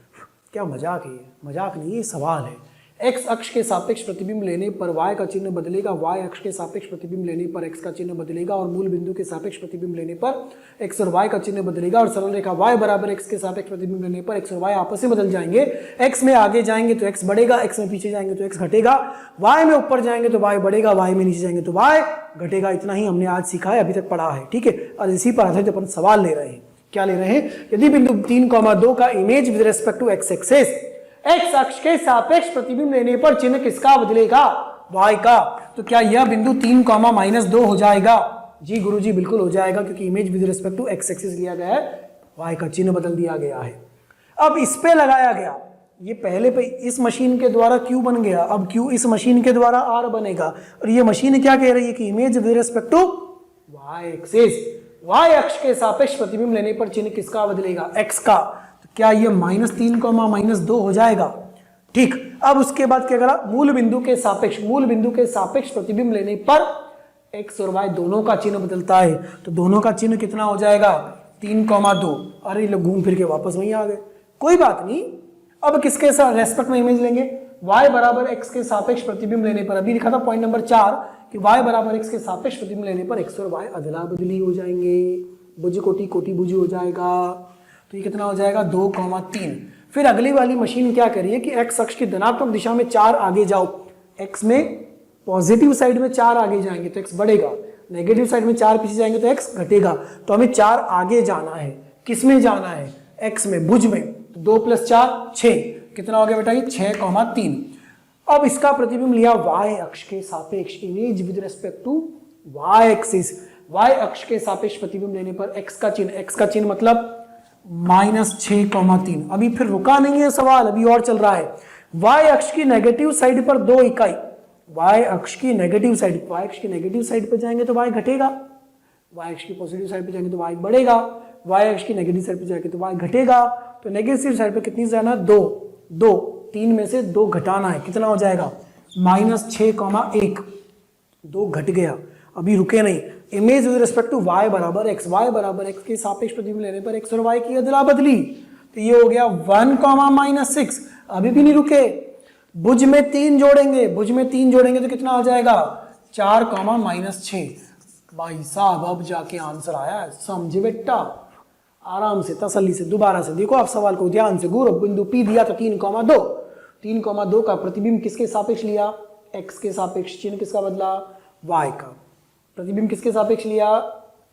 क्या मजाक है, मजाक नहीं, ये सवाल है। x अक्ष के सापेक्ष प्रतिबिंब लेने पर y का चिन्ह बदलेगा, y अक्ष के सापेक्ष प्रतिबिंब लेने पर x का चिन्ह बदलेगा, और मूल बिंदु के सापेक्ष प्रतिबिंब लेने पर x और y का चिन्ह बदलेगा, और सरल रेखा y बराबर x के सापेक्ष प्रतिबिंब लेने पर x और y आपस में बदल जाएंगे। x में आगे जाएंगे तो x बढ़ेगा, x में पीछे जाएंगे तो x घटेगा, y में ऊपर जाएंगे तो y बढ़ेगा, y में नीचे जाएंगे तो y घटेगा। इतना ही हमने आज सीखा है, अभी तक पढ़ा है, ठीक है। और इसी पर आधारित अपन सवाल ले रहे हैं। क्या ले रहे हैं, यदि बिंदु 3,2 का image with respect to x axis x अक्ष के सापेक्ष प्रतिबिंब लेने पर चिन्ह किसका बदलेगा, y का, तो क्या यह बिंदु 3,-2 हो जाएगा? जी गुरुजी बिल्कुल हो जाएगा, क्योंकि image with respect to x axis लिया गया है, y का चिन्ह बदल दिया गया है। अब इस पे लगाया गया, ये पहले पे इस मशीन के द्वारा q बन गया, अब q इस मशीन के द्वारा r बनेगा। और ये मशीन क्या कह रही है कि image with respect to y axis, y अक्ष के सापेक्ष प्रतिबिंब लेने पर चिन्ह किसका बदलेगा, x का। क्या ये -3, -2 हो जाएगा? ठीक। अब उसके बाद क्या करा, मूल बिंदु के सापेक्ष प्रतिबिंब लेने पर x और y दोनों का चिन्ह बदलता है। तो दोनों का चिन्ह कितना हो जाएगा 3,2। अरे लोग घूम फिर के वापस वहीं आ गए, कोई बात नहीं। अब किसके साथ रेस्पेक्ट में इमेज लेंगे, y बराबर x के सापेक्ष प्रतिबिंब लेने पर, अभी लिखा था पॉइंट नंबर 4 कि y बराबर x के सापेक्ष प्रतिबिंब लेने पर x और y अदला बदली हो जाएंगे, भुज कोटि कोटि भुज हो जाएगा। तो ये कितना हो जाएगा 2,3। फिर अगली वाली मशीन क्या करिए कि x अक्ष की धनात्मक दिशा में 4 आगे जाओ, x में पॉजिटिव साइड में 4 आगे जाएंगे तो x बढ़ेगा, नेगेटिव साइड में 4 पीछे जाएंगे तो x घटेगा। तो हमें 4 आगे जाना है, किस में जाना है, x में, भुज में। 2 + 4 6, कितना हो गया बेटा ये 6,3। अब इसका प्रतिबिंब लिया y अक्ष के सापेक्ष, image with respect to y axis. y अक्ष के सापेक्ष प्रतिबिंब लेने पर x का चिन्ह मतलब -6,3। अभी फिर रुका नहीं है सवाल, अभी और चल रहा है। y अक्ष की नेगेटिव साइड पर 2 इकाई, y अक्ष की नेगेटिव साइड पर जाएंगे तो y घटेगा, y अक्ष की पॉजिटिव साइड पर जाएंगे तो y बढ़ेगा, y अक्ष की नेगेटिव साइड पर जाएंगे तो y घटेगा। तो नेगेटिव साइड पर कितनी जाना, 2 3 में से 2 घटाना है, कितना हो जाएगा -6,1। 2 घट गया, अभी रुके नहीं। Image with respect to y बराबर x के सापेक्ष प्रतिबिंब लेने पर x और y की अदला बदली, तो ये हो गया 1, -6। अभी भी नहीं रुके, भुज में 3 जोड़ेंगे तो कितना हो जाएगा 4, -6। भाई साहब अब जाके आंसर आया, समझे बेटा, आराम से तसल्ली से दोबारा से देखो आप सवाल को ध्यान से। गुरु बिंदु P दिया था 3,2 का प्रतिबिंब किसके सापेक्ष लिया, x के सापेक्ष, चिन्ह किसका बदला, y का। प्रतिबिंब किसके सापेक्ष लिया,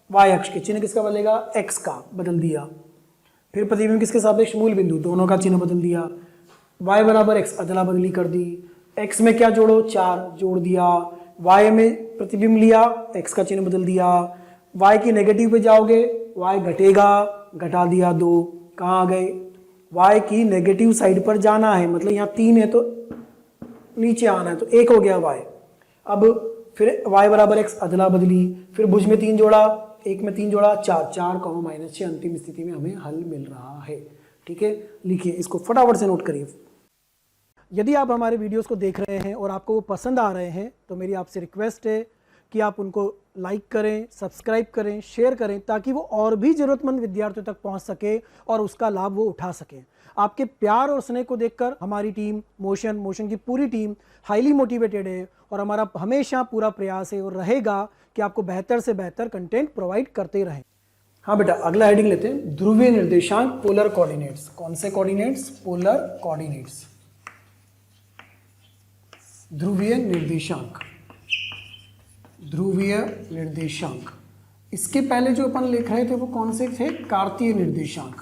y अक्ष के, चिन्ह किसका बदलेगा, x का बदल दिया। फिर प्रतिबिंब किसके सापेक्ष, मूल बिंदु, दोनों का चिन्ह बदल दिया। y बराबर x अदला बदली कर दी, x में क्या जोड़ो 4 जोड़ दिया, y में प्रतिबिंब लिया, x का चिन्ह बदल दिया। y की नेगेटिव पे जाओगे y घटेगा, घटा दिया 2, कहाँ आ गए, y की नेगेटिव साइड पर जाना है, मतलब यहाँ 3 है तो नीचे आना है, तो 1 हो गया y। अब फिर y बराबर x अदला बदली, फिर भुज में 3 जोड़ा, 1 में 3 जोड़ा 4, 4,-6 अंतिम स्थिति में हमें हल मिल रहा है। ठीक है, लिखिए इसको फटाफट से नोट करिए। यदि आप हमारे वीडियोस को देख रहे हैं और आपको वो पसंद आ रहे हैं तो मेरी आपसे रिक्वेस्ट है कि आप उनको लाइक करें, सब्सक्राइब करें, शेयर करें, ताकि वो और भी ज़रूरतमंद विद्यार्थियों तक पहुंच सके और उसका लाभ वो उठा सकें। आपके प्यार और स्नेह को देखकर हमारी टीम मोशन की पूरी टीम हाईली मोटिवेटेड है और हमारा हमेशा पूरा प्रयास है और रहेगा कि आपको बेहतर से बेहतर कंटेंट प्रोवाइड करते रहें। हाँ बेटा, अगला हेडिंग लेते हैं, ध्रुवीय निर्देशांक, पोलर कोऑर्डिनेट्स। कौन से कोऑर्डिनेट्स, पोलर कोऑर्डिनेट्स। ध्रुवीय निर्देशांक। इसके पहले जो अपन लिख रहे थे वो कौन से थे, कार्तीय निर्देशांक,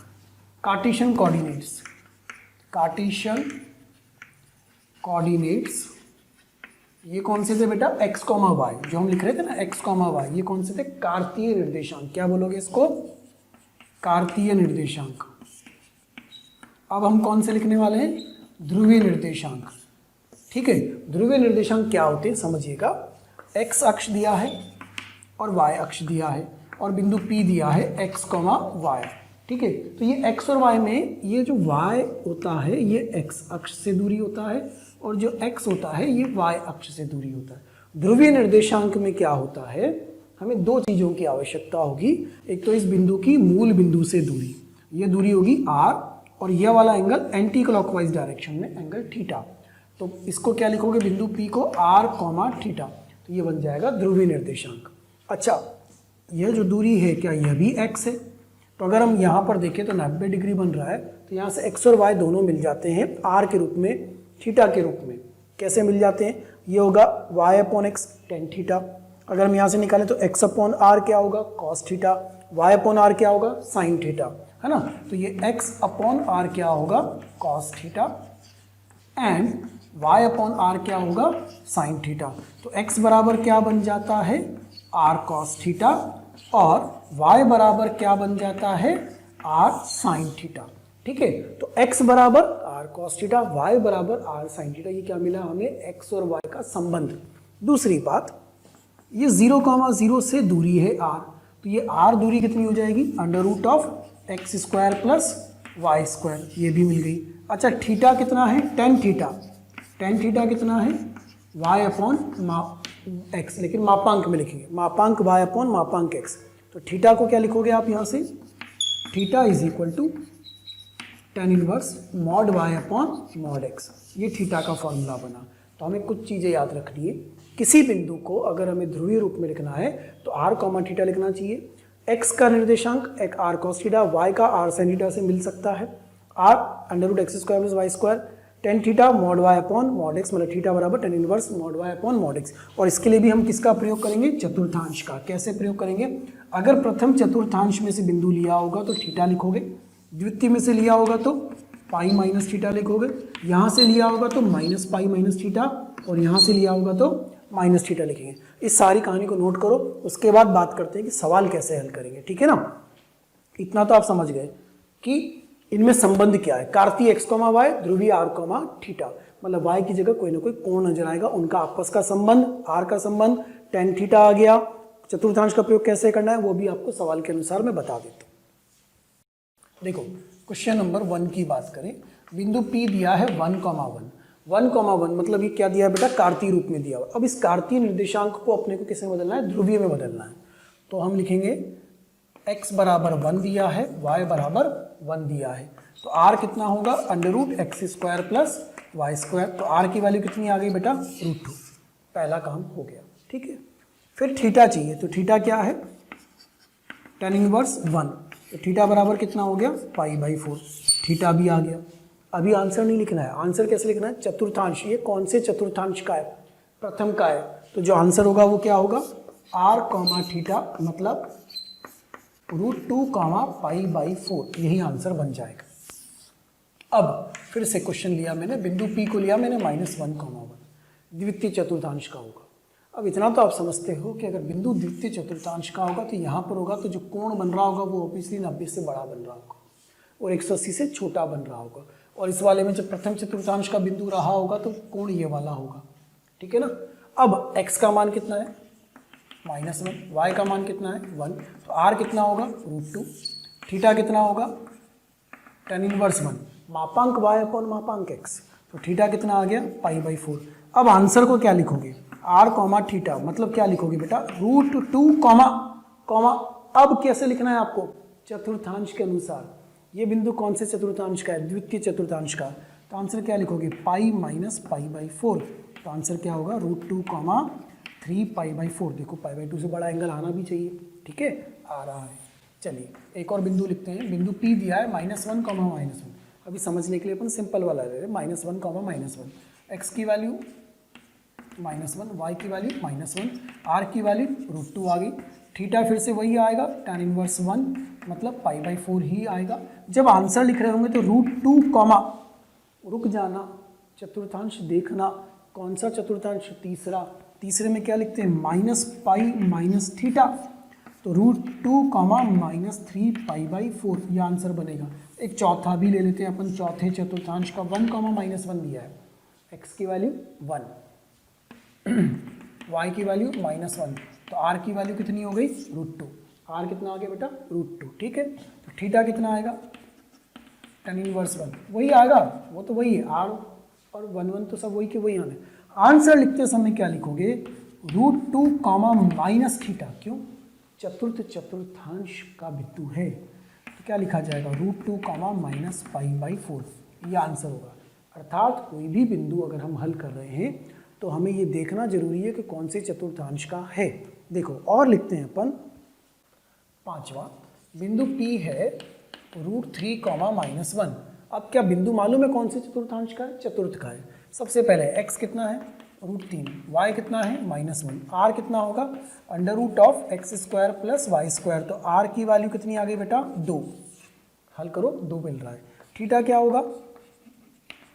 कार्टेशियन कोऑर्डिनेट्स। ये कौन से थे बेटा, x, y, जो हम लिख रहे थे ना x, y, ये कौन से थे, कार्तीय निर्देशांक। क्या बोलोगे इसको, कार्तीय निर्देशांक। अब हम कौन से लिखने वाले हैं, ध्रुवीय निर्देशांक। ठीक है, ध्रुवीय निर्देशांक क्या होते हैं समझिएगा। x अक्ष दिया है और y अक्ष दिया है और बिंदु P दिया है x, y। ठीक है, तो ये x और y में ये जो y होता है ये x अक्ष से दूरी होता है और जो x होता है ये y अक्ष से दूरी होता है। ध्रुवीय निर्देशांक में क्या होता है, हमें 2 चीज़ों की आवश्यकता होगी। एक तो इस बिंदु की मूल बिंदु से दूरी, ये दूरी होगी r, और यह वाला एंगल एंटी क्लॉकवाइज डायरेक्शन में एंगल थीटा। तो इसको क्या लिखोगे, बिंदु P को r, थीटा, तो ये बन जाएगा ध्रुवीय निर्देशांक। अच्छा, यह जो दूरी है क्या यह भी x है, तो अगर हम यहाँ पर देखें तो 90 डिग्री बन रहा है, तो यहाँ से x और y दोनों मिल जाते हैं r के रूप में, थीटा के रूप में। कैसे मिल जाते हैं, ये होगा y/x tan थीटा। अगर हम यहाँ से निकालें तो x/r क्या होगा, cos थीटा, y/r क्या होगा, sin थीटा, है ना। तो ये x/r क्या होगा, cos थीटा, एंड y/r क्या होगा, sin थीटा। तो x बराबर क्या बन जाता है, r cos थीटा, और y बराबर क्या बन जाता है, r sin थीटा। ठीक है, तो x बराबर r cos थीटा, y बराबर r sin थीटा। ये क्या मिला हमें, x और y का संबंध। दूसरी बात, ये 0,0 से दूरी है r, तो ये r दूरी कितनी हो जाएगी, √x² + y², ये भी मिल गई। अच्छा, थीटा कितना है, tan थीटा, टेन थीटा कितना है y अपॉन x, लेकिन मापांक में लिखेंगे, मापांक y अपॉन मापांक x। तो थीटा को क्या लिखोगे आप यहाँ से, theta is equal to tan inverse mod y upon mod x। ये थीटा का फॉर्मूला बना। तो हमें कुछ चीज़ें याद रखनी है। किसी बिंदु को अगर हमें ध्रुवीय रूप में लिखना है तो r कॉमा थीटा लिखना चाहिए। x का निर्देशांक एक r cos थीटा, y का r sin थीटा से मिल सकता है, r under root x square plus y square, tan theta mod y upon mod x, मतलब थीटा बराबर tan inverse mod y upon mod x। और इसके लिए भी हम किसका प्रयोग करेंगे, चतुर्थांश का। कैसे प्रयोग करेंगे, अगर प्रथम चतुर्थांश में से बिंदु लिया होगा तो थीटा लिखोगे, द्वितीय में से लिया होगा तो पाई माइनस थीटा लिखोगे, यहाँ से लिया होगा तो माइनस पाई माइनस थीटा, और यहाँ से लिया होगा तो माइनस थीटा लिखेंगे। इस सारी कहानी को नोट करो, उसके बाद बात करते हैं कि सवाल कैसे हल करेंगे, ठीक है ना। इतना तो आप समझ गए कि इनमें संबंध क्या है। कार्तीय x, y, ध्रुवीय r, थीटा, मतलब y की जगह कोई ना कोई कोण नजर आएगा, उनका आपस का संबंध, r का संबंध, टेन थीटा आ गया। चतुर्थांश का प्रयोग कैसे करना है वो भी आपको सवाल के अनुसार मैं बता देता हूँ। देखो क्वेश्चन नंबर 1 की बात करें, बिंदु P दिया है 1,1, 1,1 मतलब ये क्या दिया है बेटा, कार्तीय रूप में दिया हुआ। अब इस कार्तीय निर्देशांक को अपने को किस में बदलना है, ध्रुवीय में बदलना है। तो हम लिखेंगे x बराबर 1 दिया है, y बराबर 1 दिया है, तो r कितना होगा, under root x square plus y square. तो r की वैल्यू कितनी आ गई बेटा, √2। पहला काम हो गया, ठीक है। फिर थीटा चाहिए, तो थीटा क्या है, टेन इनवर्स 1, तो थीटा बराबर कितना हो गया, π/4। थीटा भी आ गया। अभी आंसर नहीं लिखना है, आंसर कैसे लिखना है, चतुर्थांश। ये कौन से चतुर्थांश का है, प्रथम का है, तो जो आंसर होगा वो क्या होगा, r, थीटा मतलब √2, π/4, यही आंसर बन जाएगा। अब फिर से क्वेश्चन लिया मैंने, बिंदु P को लिया मैंने -1,1, द्वितीय चतुर्थांश का होगा। अब इतना तो आप समझते हो कि अगर बिंदु द्वितीय चतुर्थांश का होगा तो यहाँ पर होगा, तो जो कोण बन रहा होगा वो ऑब्वियसली 90 से बड़ा बन रहा होगा और 180 से छोटा बन रहा होगा। और इस वाले में जब प्रथम चतुर्थांश का बिंदु रहा होगा तो कोण ये वाला होगा, ठीक है ना। अब x का मान कितना है, -1, y का मान कितना है 1, तो r कितना होगा √2, थीटा कितना होगा टेन इनवर्स 1, मापांक y अपॉन मापांक x, तो थीटा कितना आ गया π/4। अब आंसर को क्या लिखोगे, r, थीटा मतलब क्या लिखोगे बेटा, √2, अब कैसे लिखना है आपको, चतुर्थांश के अनुसार। ये बिंदु कौन से चतुर्थांश का है, द्वितीय चतुर्थांश का, तो आंसर क्या लिखोगे, पाई माइनस π/4। तो आंसर क्या होगा, √2, 3 π/4। देखो π/2 से बड़ा एंगल आना भी चाहिए, ठीक है, आ रहा है। चलिए एक और बिंदु लिखते हैं, बिंदु P दिया है -1, -1। अभी समझने के लिए अपन सिंपल वाला ले रहे हैं, -1, -1। x की वैल्यू -1, y की वैल्यू -1, r की वैल्यू √2 आ गई, थीटा फिर से वही आएगा tan इनवर्स 1 मतलब π/4 ही आएगा। जब आंसर लिख रहे होंगे तो √2, रुक जाना, चतुर्थांश देखना, कौन सा चतुर्थांश, तीसरा, तीसरे में क्या लिखते हैं, -π - थीटा, तो √2, -3 π/4 ये आंसर बनेगा। एक चौथा भी ले लेते हैं अपन, चौथे चतुर्थांश का 1, -1 दिया है, x की वैल्यू 1, y की वैल्यू -1, तो r की वैल्यू कितनी हो गई, √2, r कितना आ गया बेटा, √2, ठीक है। तो थीटा कितना आएगा, tan इनवर्स 1 वही आएगा, वो तो वही है, r और 1 तो सब वही के वही आने। आंसर लिखते समय क्या लिखोगे, √2, -थीटा, क्यों, चतुर्थ चतुर्थांश का बिंदु है, तो क्या लिखा जाएगा, √2, -π/4, ये आंसर होगा। अर्थात कोई भी बिंदु अगर हम हल कर रहे हैं तो हमें ये देखना जरूरी है कि कौन से चतुर्थांश का है। देखो और लिखते हैं अपन, पांचवा बिंदु P है √3, -1। अब क्या बिंदु मालूम है कौन से चतुर्थांश का है, चतुर्थ का है। सबसे पहले x कितना है, √3, y कितना है -1, r कितना होगा, under root of x square plus y square, तो r की वैल्यू कितनी आ गई बेटा, 2, हल करो 2 मिल रहा है। थीटा क्या होगा,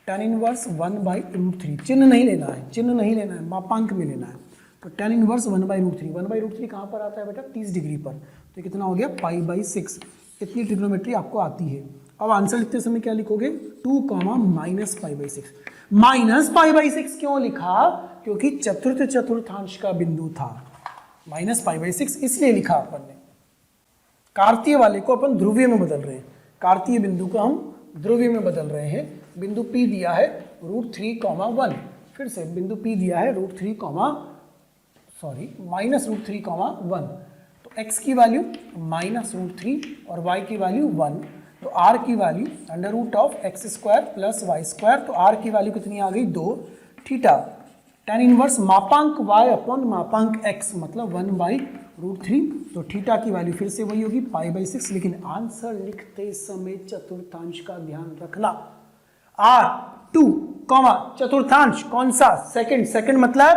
tan इनवर्स 1/√3, चिन्ह नहीं लेना है, चिन्ह नहीं लेना है, मापांक में लेना है। तो tan इनवर्स 1/√3, 1/√3 कहाँ पर आता है बेटा, 30 डिग्री पर, तो कितना हो गया π/6। इतनी ट्रिग्नोमेट्री आपको आती है। अब आंसर लिखते समय क्या लिखोगे, 2, -π/6। -π/6 क्यों लिखा, क्योंकि चतुर्थ चतुर्थांश का बिंदु था, -π/6 इसलिए लिखा अपन ने। कार्तीय वाले को अपन ध्रुवीय में बदल रहे हैं, कार्तीय बिंदु को हम ध्रुवीय में बदल रहे हैं। बिंदु P दिया है √3, 1, फिर से बिंदु P दिया है -√3, तो x की वैल्यू -√3 और y की वैल्यू 1, तो r की वैल्यू √x² + y², तो r की वैल्यू कितनी आ गई 2 थीटा। tan इनवर्स मापांक y अपॉन मापांक x मतलब 1/√3, तो थीटा की वैल्यू फिर से वही होगी π/6, लेकिन आंसर लिखते समय चतुर्थांश का ध्यान रखना। R2, चतुर्थांश कौन सा, सेकंड मतलब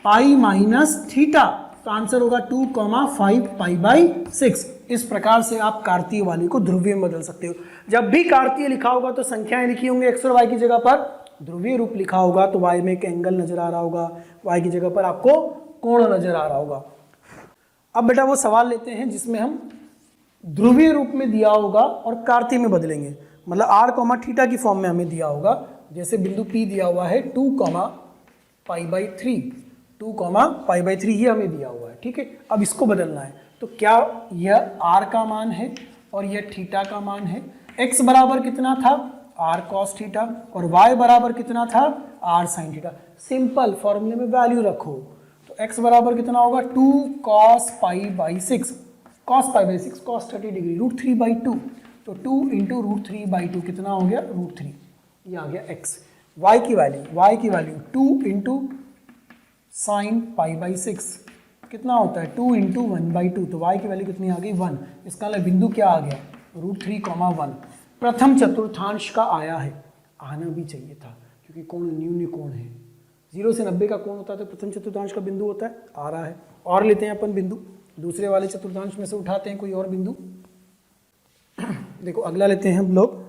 पाई माइनस थीटा, तो आंसर होगा 2, 5 π/6। इस प्रकार से आप कार्तीय वाले को ध्रुवीय में बदल सकते हो। जब भी कार्तीय लिखा होगा तो संख्याएं लिखी होंगी x और y की जगह पर, ध्रुवीय रूप लिखा होगा तो y में एक एंगल नजर आ रहा होगा, y की जगह पर आपको कोण नजर आ रहा होगा। अब बेटा वो सवाल लेते हैं जिसमें हम ध्रुवीय रूप में दिया होगा और कार्तीय में बदलेंगे, मतलब r, थीटा की फॉर्म में हमें दिया होगा। जैसे बिंदु P दिया हुआ है 2, π/3, 2, π/3 ये हमें दिया हुआ है, ठीक है। अब इसको बदलना है, तो क्या यह r का मान है और यह थीटा का मान है। x बराबर कितना था r cos थीटा और y बराबर कितना था r sin थीटा। सिंपल फॉर्मूले में वैल्यू रखो, तो x बराबर कितना होगा 2 cos π/6, cos 30 डिग्री √3/2, तो 2 × √3/2 कितना हो गया √3, ये आ गया x। y की वैल्यू 2 × sin π/6 कितना होता है 2 × 1/2, तो y की वैल्यू कितनी आ गई 1। इसका मतलब बिंदु क्या आ गया √3, 1 प्रथम चतुर्थांश का आया है, आना भी चाहिए था क्योंकि कोण न्यून कोण है, 0 से 90 का कोण होता है तो प्रथम चतुर्थांश का बिंदु होता है, आ रहा है। और लेते हैं अपन बिंदु, दूसरे वाले चतुर्थांश में से उठाते हैं कोई और बिंदु। देखो अगला लेते हैं हम लोग,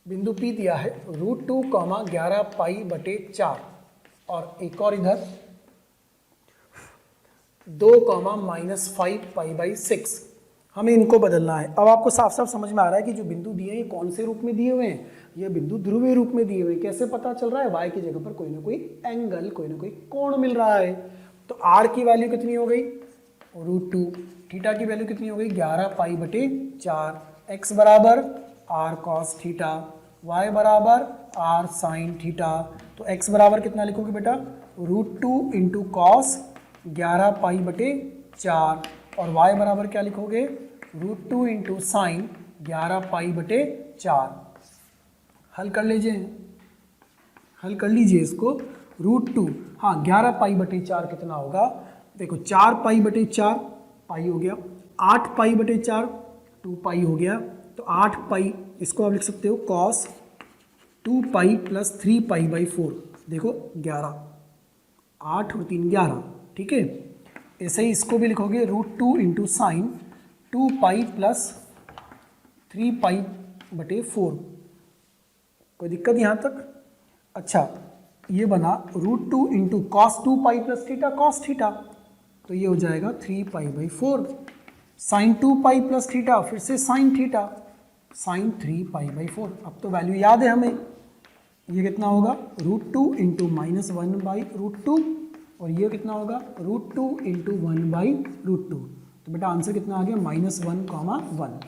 बिंदु P दिया है √2, 11 π/4 और एक और इधर 2, -5 π/6, हमें इनको बदलना है। अब आपको साफ साफ समझ में आ रहा है कि जो बिंदु दिए हैं ये कौन से रूप में दिए हुए हैं, ये बिंदु ध्रुवीय रूप में दिए हुए हैं। कैसे पता चल रहा है, y की जगह पर कोई ना कोई एंगल, कोई ना कोई कोण मिल रहा है। तो r की वैल्यू कितनी हो गई √2, थीटा की वैल्यू कितनी हो गई 11 π/4, x बराबर r cos थीटा, y बराबर r sin थीटा, तो x बराबर कितना लिखोगे बेटा √2 × cos 11 π/4 और y बराबर क्या लिखोगे √2 × sin 11 π/4। हल कर लीजिए इसको, √2, हाँ 11 π/4 कितना होगा, देखो 4 π/4 पाई हो गया, 8 π/4 2 पाई हो गया, तो 8 पाई इसको आप लिख सकते हो cos 2 पाई + 3 π/4, देखो 11, 8 और 3 11, ठीक है। ऐसे ही इसको भी लिखोगे √2 × sin 2 पाई + 3 π/4, कोई दिक्कत यहाँ तक। अच्छा ये बना √2 × cos 2 पाई + थीटा cos थीटा, तो ये हो जाएगा 3 π/4, sin 2 पाई + थीटा फिर से sin थीटा sin 3 π/4। अब तो वैल्यू याद है हमें, ये कितना होगा √2 × -1/√2 और ये कितना होगा √2 × 1/√2, तो बेटा आंसर कितना आ गया -1,1।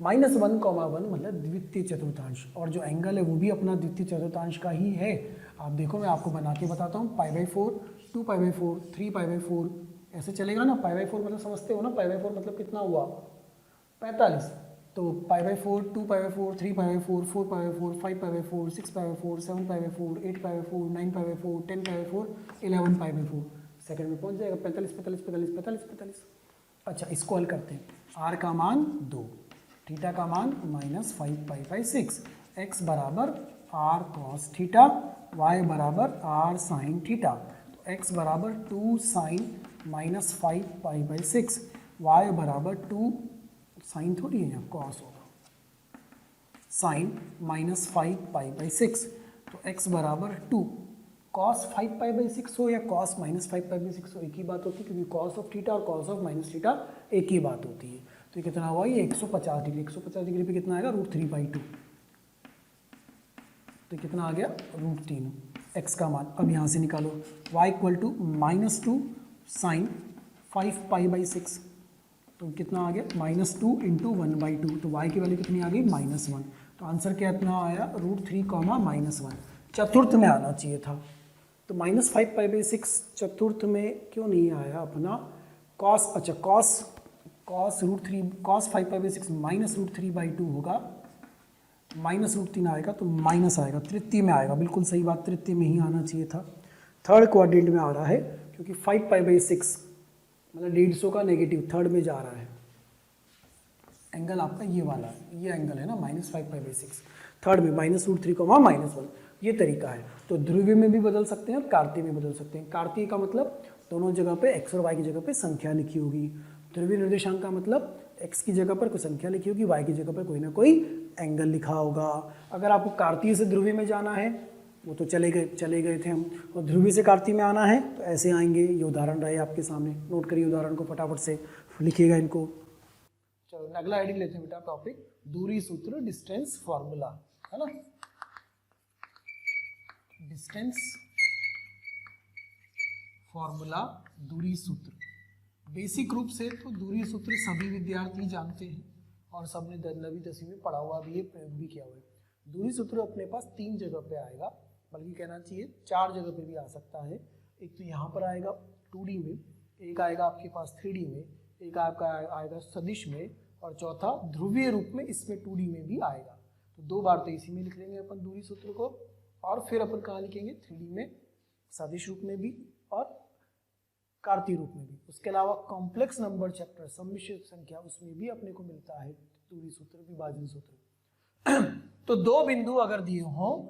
-1,1 मतलब द्वितीय चतुर्थांश, और जो एंगल है वो भी अपना द्वितीय चतुर्थांश का ही है। आप देखो मैं आपको बना के बताता हूँ, π/4, 2 π/4, 3 π/4 ऐसे चलेगा ना। π/4 मतलब समझते हो ना, π/4 मतलब कितना हुआ 45, तो π/4, 2 π/4, 3 π/4, 4 π/4, 5 π/4, 6 π/4, 7 π/4, 8 π/4, 9 π/4, 10 पी/4, 11 π/4, सेकंड में पहुंच जाएगा 45, 45, 45, 45, 45। अच्छा इसको हल करते हैं, r का मान 2, थीटा का मान -5 π/6, x बराबर r cos थीटा, y बराबर r sin थीटा, तो x बराबर 2 sin -5 π/6, y बराबर 2 साइन थोड़ी है यहाँ cos होगा, साइन -5 π/6, तो x बराबर 2 cos 5 π/6 हो या cos -5 π/6 हो, एक ही बात होती है, क्योंकि cos ऑफ थीटा और cos ऑफ माइनस थीटा एक ही बात होती है। तो ये कितना हुआ, ये 150 डिग्री, 150 डिग्री पे कितना आएगा √3/2, तो कितना आ गया √3, x का मान। अब यहाँ से निकालो y = -2 साइन 5 π/6, तो कितना आ गया -2 × 1/2, तो y की वैल्यू कितनी आ गई -1, तो आंसर क्या इतना आया √3, -1। चतुर्थ में आना चाहिए था। तो -5π/6 चतुर्थ में क्यों नहीं आया अपना कॉस, अच्छा कॉस √3 cos 5π/6 -√3/2 होगा, -√3 आएगा तो माइनस आएगा, तृतीय में आएगा, बिल्कुल सही बात, तृतीय में ही आना चाहिए था। थर्ड क्वाड्रेंट में आ रहा है क्योंकि 5π/6 मतलब 150 का नेगेटिव थर्ड में जा रहा है। एंगल आपका ये वाला है, ये एंगल है ना -5π/6 थर्ड में -√3 -1, ये तरीका है। तो ध्रुवीय में भी बदल सकते हैं और कार्तीय में बदल सकते हैं। कार्तीय का मतलब दोनों जगह पे x और y की जगह पे संख्या लिखी होगी। ध्रुवीय निर्देशांक का मतलब x की जगह पर कोई संख्या लिखी होगी, y की जगह पर कोई ना कोई एंगल लिखा होगा। अगर आपको कार्तीय से ध्रुवीय में जाना है, वो तो चले गए थे हम, और ध्रुवीय से कार्तीय में आना है तो ऐसे आएंगे। ये उदाहरण रहे आपके सामने, नोट करिए उदाहरण को, फटाफट से लिखिएगा इनको। चलो अगला हेडिंग लेते हैं बेटा, टॉपिक दूरी सूत्र, डिस्टेंस फॉर्मूला, है ना, डिस्टेंस फॉर्मूला, दूरी सूत्र। बेसिक रूप से तो दूरी सूत्र सभी विद्यार्थी जानते हैं और सबने 9वीं 10वीं में पढ़ा हुआ भी है, प्रयोग भी किया हुआ है। दूरी सूत्र अपने पास 3 जगह पे आएगा, बल्कि कहना चाहिए 4 जगह पे भी आ सकता है। एक तो यहाँ पर आएगा 2D में, एक आएगा आपके पास 3D में, एक आपका आएगा सदिश में, और चौथा ध्रुवीय रूप में इसमें 2D में भी आएगा। तो 2 बार तो इसी में लिख लेंगे अपन दूरी सूत्र को, और फिर अपन कहाँ लिखेंगे 3D में, सदिश रूप में भी और कार्तीय रूप में भी। उसके अलावा कॉम्प्लेक्स नंबर चैप्टर, सम्मिश्र संख्या, उसमें भी अपने को मिलता है दूरी सूत्र, विभाजन सूत्र। तो 2 बिंदु अगर दिए हों,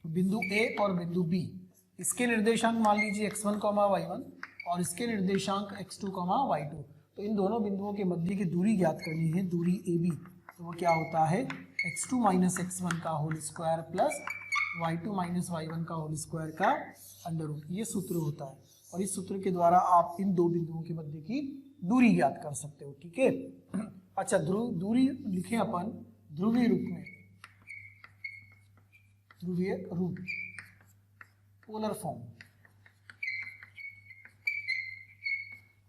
बिंदु A और बिंदु B, इसके निर्देशांक मान लीजिए x1, y1 और इसके निर्देशांक x2, y2, तो इन दोनों बिंदुओं के मध्य की दूरी ज्ञात करनी है, दूरी AB। तो वो क्या होता है x2 - x1 का whole square plus y2 - y1 का होल स्क्वायर का अंडर रूट, ये सूत्र होता है। और इस सूत्र के द्वारा आप इन 2 बिंदुओं के मध्य की दूरी ज्ञात कर सकते हो, ठीक है। अच्छा, दूरी लिखें अपन ध्रुवीय रूप में, ध्रुवीय रूप, पोलर फॉर्म।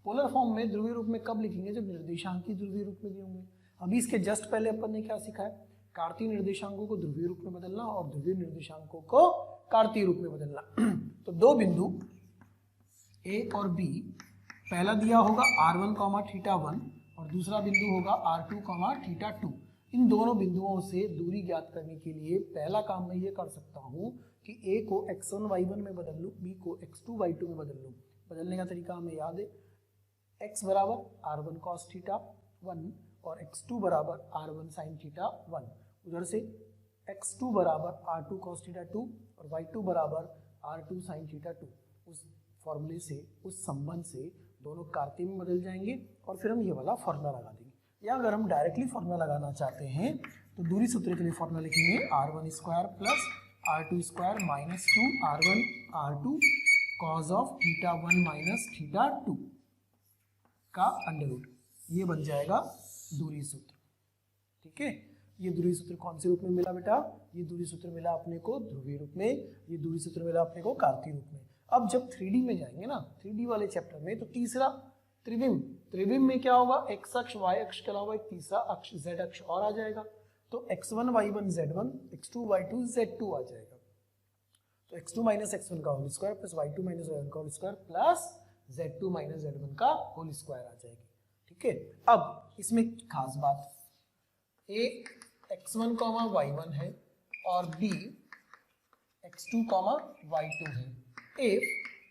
पोलर फॉर्म में ध्रुवीय रूप में कब लिखेंगे, जब निर्देशांक की ध्रुवीय रूप में भी होंगे। अभी इसके जस्ट पहले अपन ने क्या सीखा है, कार्तीय निर्देशांकों को ध्रुवीय रूप में बदलना और ध्रुवीय निर्देशांकों को कार्तीय रूप में बदलना। तो 2 बिंदु A और B, पहला दिया होगा r1, θ1 और दूसरा बिंदु होगा r2, θ2। इन दोनों बिंदुओं से दूरी ज्ञात करने के लिए पहला काम मैं ये कर सकता हूँ कि A को x1, y1 में बदल लूँ, B को x2, y2 में बदल लूँ। बदलने का तरीका हमें याद है, x बराबर r1 cos θ1 और x2 बराबर r1 sin θ1। उधर से x2 बराबर r2 cos θ2 और y2 बराबर r2 sin θ2। उस फॉर्मूले से, उस संबंध से दोनों कार्तीय में बदल जाएंगे और फिर हम ये वाला फॉर्मूला लगा देंगे। या अगर हम डायरेक्टली फॉर्मूला लगाना चाहते हैं तो दूरी सूत्र के लिए फॉर्मूला लिखेंगे r1 square plus r2 square minus 2 r1 r2 cos of θ1 minus θ2 का अंडर रूट, ये बन जाएगा दूरी सूत्र, ठीक है। ये दूरी सूत्र कौन से रूप में मिला बेटा, ये दूरी सूत्र मिला अपने को ध्रुवीय रूप में, ये दूरी सूत्र मिला अपने को कार्तीय रूप में। अब जब 3D में जाएंगे ना, 3D वाले चैप्टर में, तो तीसरा त्रिविम, त्रिविम में क्या होगा, x अक्ष y अक्ष के अलावा एक तीसरा अक्ष z अक्ष और आ जाएगा। तो x1 y1 z1, x2 y2 z2 आ जाएगा। तो x2 - x1 का whole square plus y2 - y1 का whole square plus z2 - z1 का होल स्क्वायर आ जाएगी, ठीक है। अब इसमें खास बात, a x1, y1 है और b x2, y2 है। If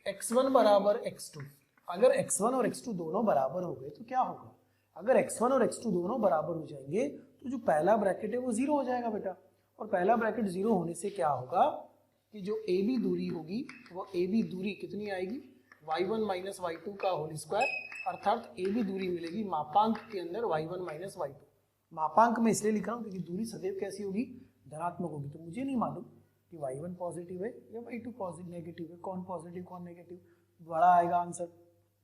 x1 बराबर x2, अगर x1 और x2 दोनों बराबर हो गए तो क्या होगा, अगर x1 और x2 दोनों बराबर हो जाएंगे तो जो पहला ब्रैकेट है वो 0 हो जाएगा बेटा। और पहला ब्रैकेट 0 होने से क्या होगा कि जो AB दूरी होगी वो AB दूरी कितनी आएगी, y1 - y2 का होल स्क्वायर, अर्थात AB दूरी मिलेगी मापांक के अंदर y1 - y2। मापांक में इसलिए लिख रहा हूँ क्योंकि दूरी सदैव कैसी होगी, धनात्मक होगी। तो मुझे नहीं मालूम कि y1 पॉजिटिव है या y2 पॉजिटिव नेगेटिव है, कौन पॉजिटिव कौन नेगेटिव, बड़ा आएगा आंसर,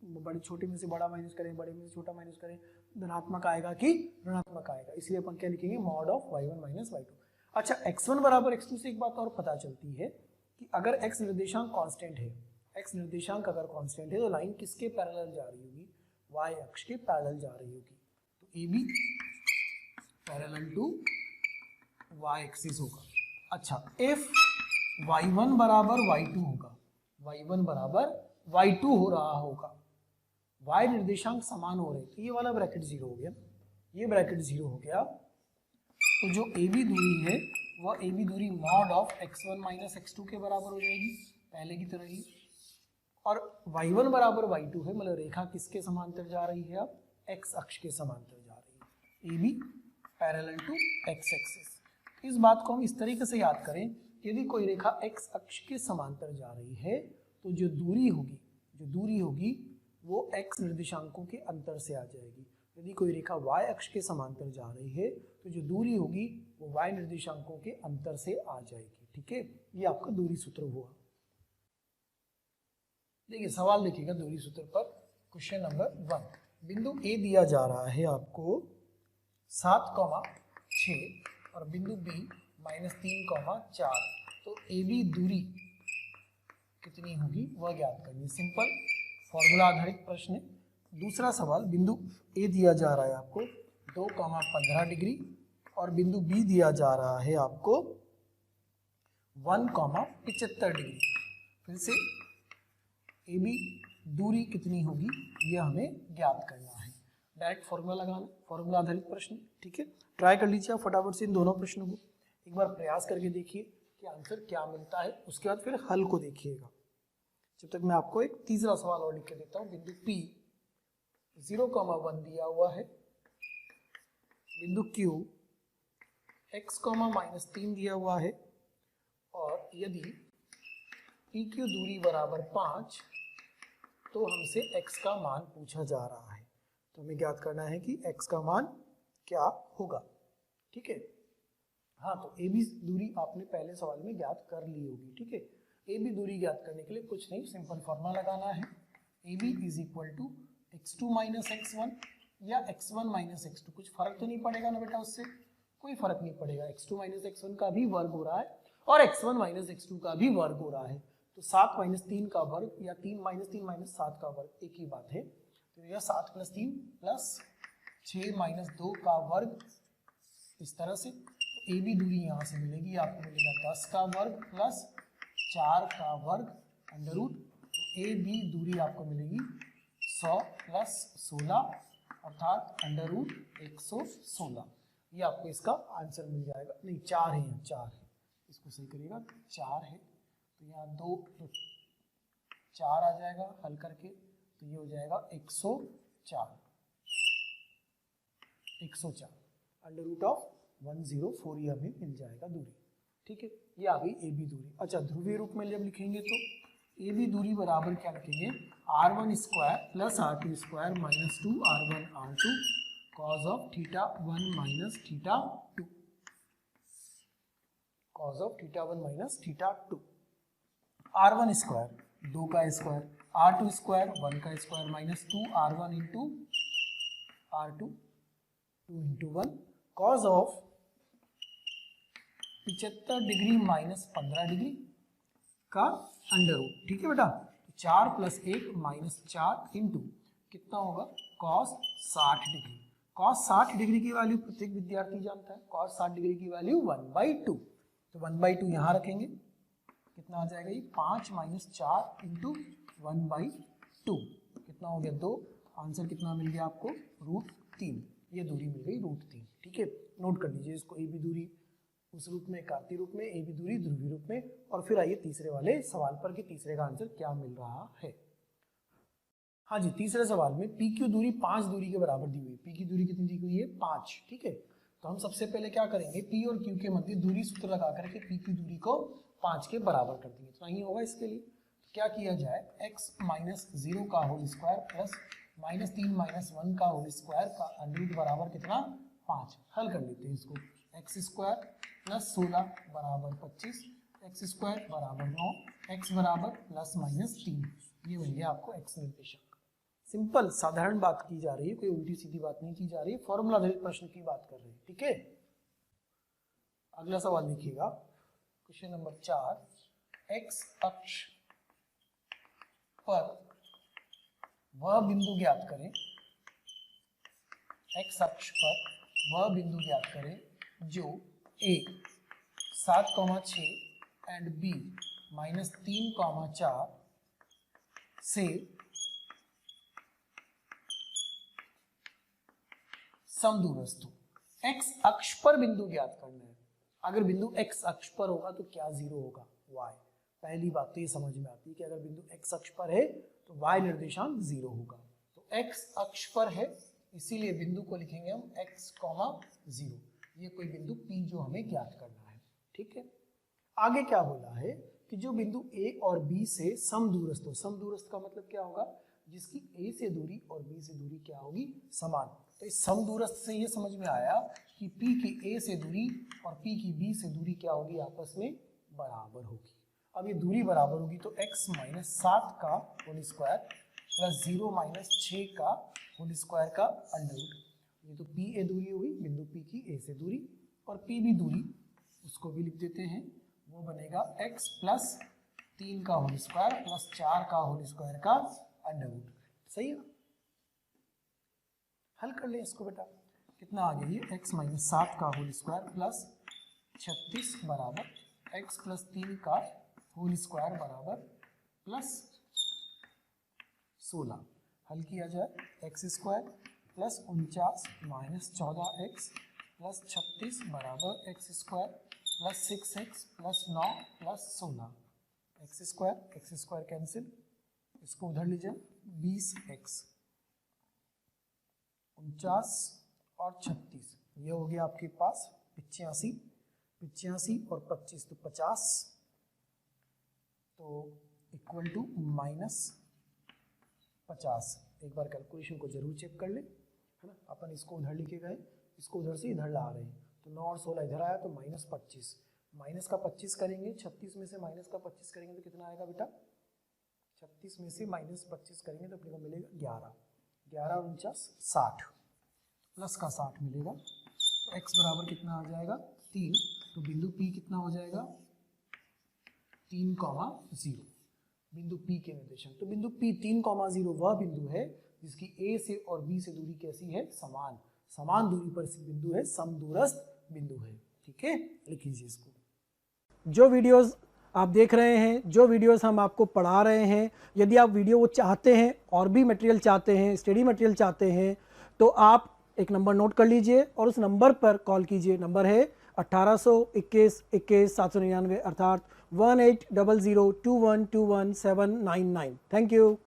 बड़े छोटे में से बड़ा माइनस करें, बड़े में से छोटा माइनस करें, धनात्मक आएगा कि ऋणात्मक आएगा, इसलिए अपन क्या लिखेंगे, मॉड ऑफ y1 - y2। अच्छा, x1 बराबर x2 से एक बात और पता चलती है कि अगर x निर्देशांक कांस्टेंट है, x निर्देशांक अगर कांस्टेंट है तो लाइन किसके पैरेलल जा रही होगी, y अक्ष के पैरेलल जा रही होगी। तो AB parallel to y axis होगा। अच्छा, इफ y1 बराबर y2 होगा, y1 बराबर y2 हो रहा होगा, y निर्देशांक समान हो रहे, तो ये वाला ब्रैकेट जीरो हो गया, ये ब्रैकेट जीरो हो गया। तो जो ए बी दूरी है वह ए बी दूरी mod of x1 minus x2 के बराबर हो जाएगी पहले की तरह ही, और y1 बराबर y2 है, मतलब रेखा किसके समांतर जा रही है, अब x अक्ष के समांतर जा रही है, A B parallel to x axis. इस बात को हम इस तरीके से याद करें, यदि कोई रेखा x अक्ष के समांतर जा रही है तो जो दूरी होगी वो x निर्देशांकों के अंतर से आ जाएगी। यदि कोई रेखा y अक्ष के समांतर जा रही है तो जो दूरी होगी वो y निर्देशांकों के अंतर से आ जाएगी। ठीक है, ये आपका दूरी सूत्र हुआ। देखिए सवाल देखिएगा दूरी सूत्र पर, क्वेश्चन नंबर 1, बिंदु A दिया जा रहा है आपको 7,6 और बिंदु B -3,4, तो AB दूरी कितनी होगी वह ज्ञात करनी, सिंपल फॉर्मूला आधारित प्रश्न है। दूसरा सवाल, बिंदु A दिया जा रहा है आपको 2,15 डिग्री और बिंदु B दिया जा रहा है आपको 1,75 डिग्री। फिर से AB दूरी कितनी होगी यह हमें ज्ञात करना है, डायरेक्ट फॉर्मूला लगाना, फॉर्मूला आधारित प्रश्न। ठीक है, ट्राई कर लीजिए आप फटाफट से इन दोनों प्रश्नों को, एक बार प्रयास करके देखिए कि आंसर क्या मिलता है, उसके बाद फिर हल को देखिएगा। जब तक मैं आपको एक तीसरा सवाल और लिख के देता हूँ। बिंदु P 0,1 दिया हुआ है, बिंदु Q x, -3 दिया हुआ है, और यदि PQ दूरी बराबर 5 तो हमसे x का मान पूछा जा रहा है, तो हमें ज्ञात करना है कि x का मान क्या होगा। ठीक है, हाँ तो AB दूरी आपने पहले सवाल में ज्ञात कर ली होगी। ठीक है, AB दूरी ज्ञात करने के लिए कुछ नहीं, सिंपल फॉर्मूला लगाना है, AB is equal to x2 minus x1 या x1 माइनस x2, कुछ फर्क तो नहीं पड़ेगा ना बेटा, उससे कोई फर्क नहीं पड़ेगा, x2 माइनस x1 का भी वर्ग हो रहा है और x1 माइनस x2 का भी वर्ग हो रहा है, तो 7 माइनस 3 का वर्ग या 3 माइनस 7 का वर्ग एक ही बात है, तो यह 7 प्लस 3 प्लस 6 माइनस 2 का वर्ग, इस तरह से ए बी दूरी यहाँ से मिलेगी, आपको मिलेगा 10 का वर्ग प्लस 4 का वर्ग अंडर रूट, तो ए बी दूरी आपको मिलेगी 100 प्लस 16 अर्थात अंडर रूट 116, ये आपको इसका आंसर मिल जाएगा। नहीं 4 है, यहाँ 4 है, इसको सही करिएगा, 4 है, तो यहाँ 2 तो 4 आ जाएगा हल करके, तो ये हो जाएगा 104 अंडर रूट ऑफ 104, ये हमें मिल जाएगा दूरी। ठीक है, ये आ गई ए बी दूरी। अच्छा, ध्रुवीय रूप में जब लिखेंगे तो ए बी दूरी बराबर क्या लिखेंगे, r1 square plus r2 square minus 2 r1 r2 cause of theta 1 minus theta 2, cause of theta 1 minus theta 2, r1 square 2 का स्क्वायर, r2 स्क्वायर 1 का square minus 2 r1 into r2 2 into 1 cause of 75 degree minus 15 degree का under root. ठीक है बेटा, 4 plus 1 minus 4 into कितना होगा cos 60 degree. Cos 60 degree की value प्रत्येक विद्यार्थी जानता है, कॉस 60 डिग्री की वैल्यू 1/2, तो 1/2 यहाँ रखेंगे, कितना आ जाएगा ये 5 माइनस 4 इंटू 1/2, कितना हो गया 2, आंसर कितना मिल गया आपको √3, ये दूरी मिल गई √3। ठीक है, नोट कर लीजिए इसको, ए बी दूरी उस रूप में, कार्तीय रूप में, ए बी दूरी ध्रुवीय रूप में। और फिर आइए तीसरे वाले सवाल पर कि तीसरे का आंसर क्या मिल रहा है। हाँ जी, तीसरे सवाल में पी क्यू दूरी 5 दूरी के बराबर दी हुई, पी की दूरी कितनी दी हुई है 5। ठीक है, तो हम सबसे पहले क्या करेंगे, पी और क्यू के मध्य दूरी सूत्र लगा करके पी की दूरी को 5 के बराबर कर देंगे, तो नहीं होगा इसके लिए, तो क्या किया जाए, x माइनस 0 का होल स्क्वायर प्लस -3 माइनस 1 का होल स्क्वायर का अंडर रूट बराबर कितना 5, हल कर लेते हैं इसको, एक्स स्क्वायर प्लस 16 बराबर 25, एक्स स्क्वायर बराबर 9, एक्स बराबर प्लस माइनस 3, ये मिल गया आपको एक्स निर्देशांक। सिंपल साधारण बात की जा रही है, कोई उल्टी सीधी बात नहीं की जा रही है, फॉर्मूला आधारित प्रश्न की बात कर रहे हैं। ठीक है, अगला सवाल देखिएगा, क्वेश्चन नंबर 4, एक्स अक्ष पर वह बिंदु ज्ञात करें, एक्स अक्ष पर वह बिंदु ज्ञात करें जो a 7,6 एंड बी -3, 4 से समदूरस्थ हो। एक्स अक्ष पर बिंदु ज्ञात करना है। अगर बिंदु एक्स अक्ष पर होगा तो क्या जीरो होगा, वाई। पहली बात तो ये समझ में आती है कि अगर बिंदु एक्स अक्ष पर है तो वाई निर्देशांक जीरो होगा। तो एक्स अक्ष पर है इसीलिए बिंदु को लिखेंगे हम x, 0। ये कोई बिंदु P जो हमें ज्ञात करना है, ठीक है। आगे क्या बोला है कि जो बिंदु A और B से समदूरस्थ हो। समदूरस्थ का मतलब क्या होगा, जिसकी A से दूरी और B से दूरी क्या होगी, समान। तो इस समदूरस्थ से ये समझ में आया कि P की A से दूरी और P की B से दूरी क्या होगी, आपस में बराबर होगी। अब ये दूरी बराबर होगी तो x -7 का होल स्क्वायर प्लस 0 -6 का होल स्क्वायर का अंडर रूट। ये तो P A दूरी होगी, बिंदु P की A से दूरी, और P B दूरी उसको भी लिख देते हैं, वो बनेगा x प्लस 3 का होल स्क्वायर प्लस 4 का होल स्क्वायर का अंडर रूट। सही है, हल कर ले इसको बेटा। कितना आ गया ये, x -7 का होल स्क्वायर प्लस 36 बराबर x प्लस 3 का होल स्क्वायर बराबर प्लस 16। हल किया जाए, x square plus 49 minus 14x plus 36 बराबर x square plus 6x plus 9 plus 16। X square cancel, इसको उधर लीजिए, 20x 49 और 36, ये हो गया आपके पास 85 और 25 तो 50, तो इक्वल टू -50। एक बार कैलकुलेशन को जरूर चेक कर ले, है ना। अपन इसको उधर लिखे गए, इसको उधर से इधर ला रहे हैं, तो 9 और 16 इधर आया तो -25, माइनस का 25 करेंगे, 36 में से माइनस का 25 करेंगे तो कितना आएगा बेटा, 36 में से -25 करेंगे तो अपने को मिलेगा 11, 11 और 49 60, प्लस का 60 मिलेगा। तो x बराबर कितना आ जाएगा, 3। तो बिंदु P कितना हो जाएगा, 3,0। बिंदु P के निर्देशांक, तो बिंदु P 3,0 वह बिंदु है जिसकी A से और B से दूरी कैसी है, समान। समान दूरी पर स्थित बिंदु है, समदूरस्थ बिंदु है, ठीक है। लिख लीजिए इसको। जो वीडियोस आप देख रहे हैं, जो वीडियोस हम आपको पढ़ा रहे हैं, यदि आप वीडियो वो चाहते हैं और भी मटेरियल चाहते हैं, स्टडी मटेरियल चाहते हैं, तो आप एक नंबर नोट कर लीजिए और उस नंबर पर कॉल कीजिए। नंबर है 1821 21 799, अर्थात 1800 21 21 799। Thank you.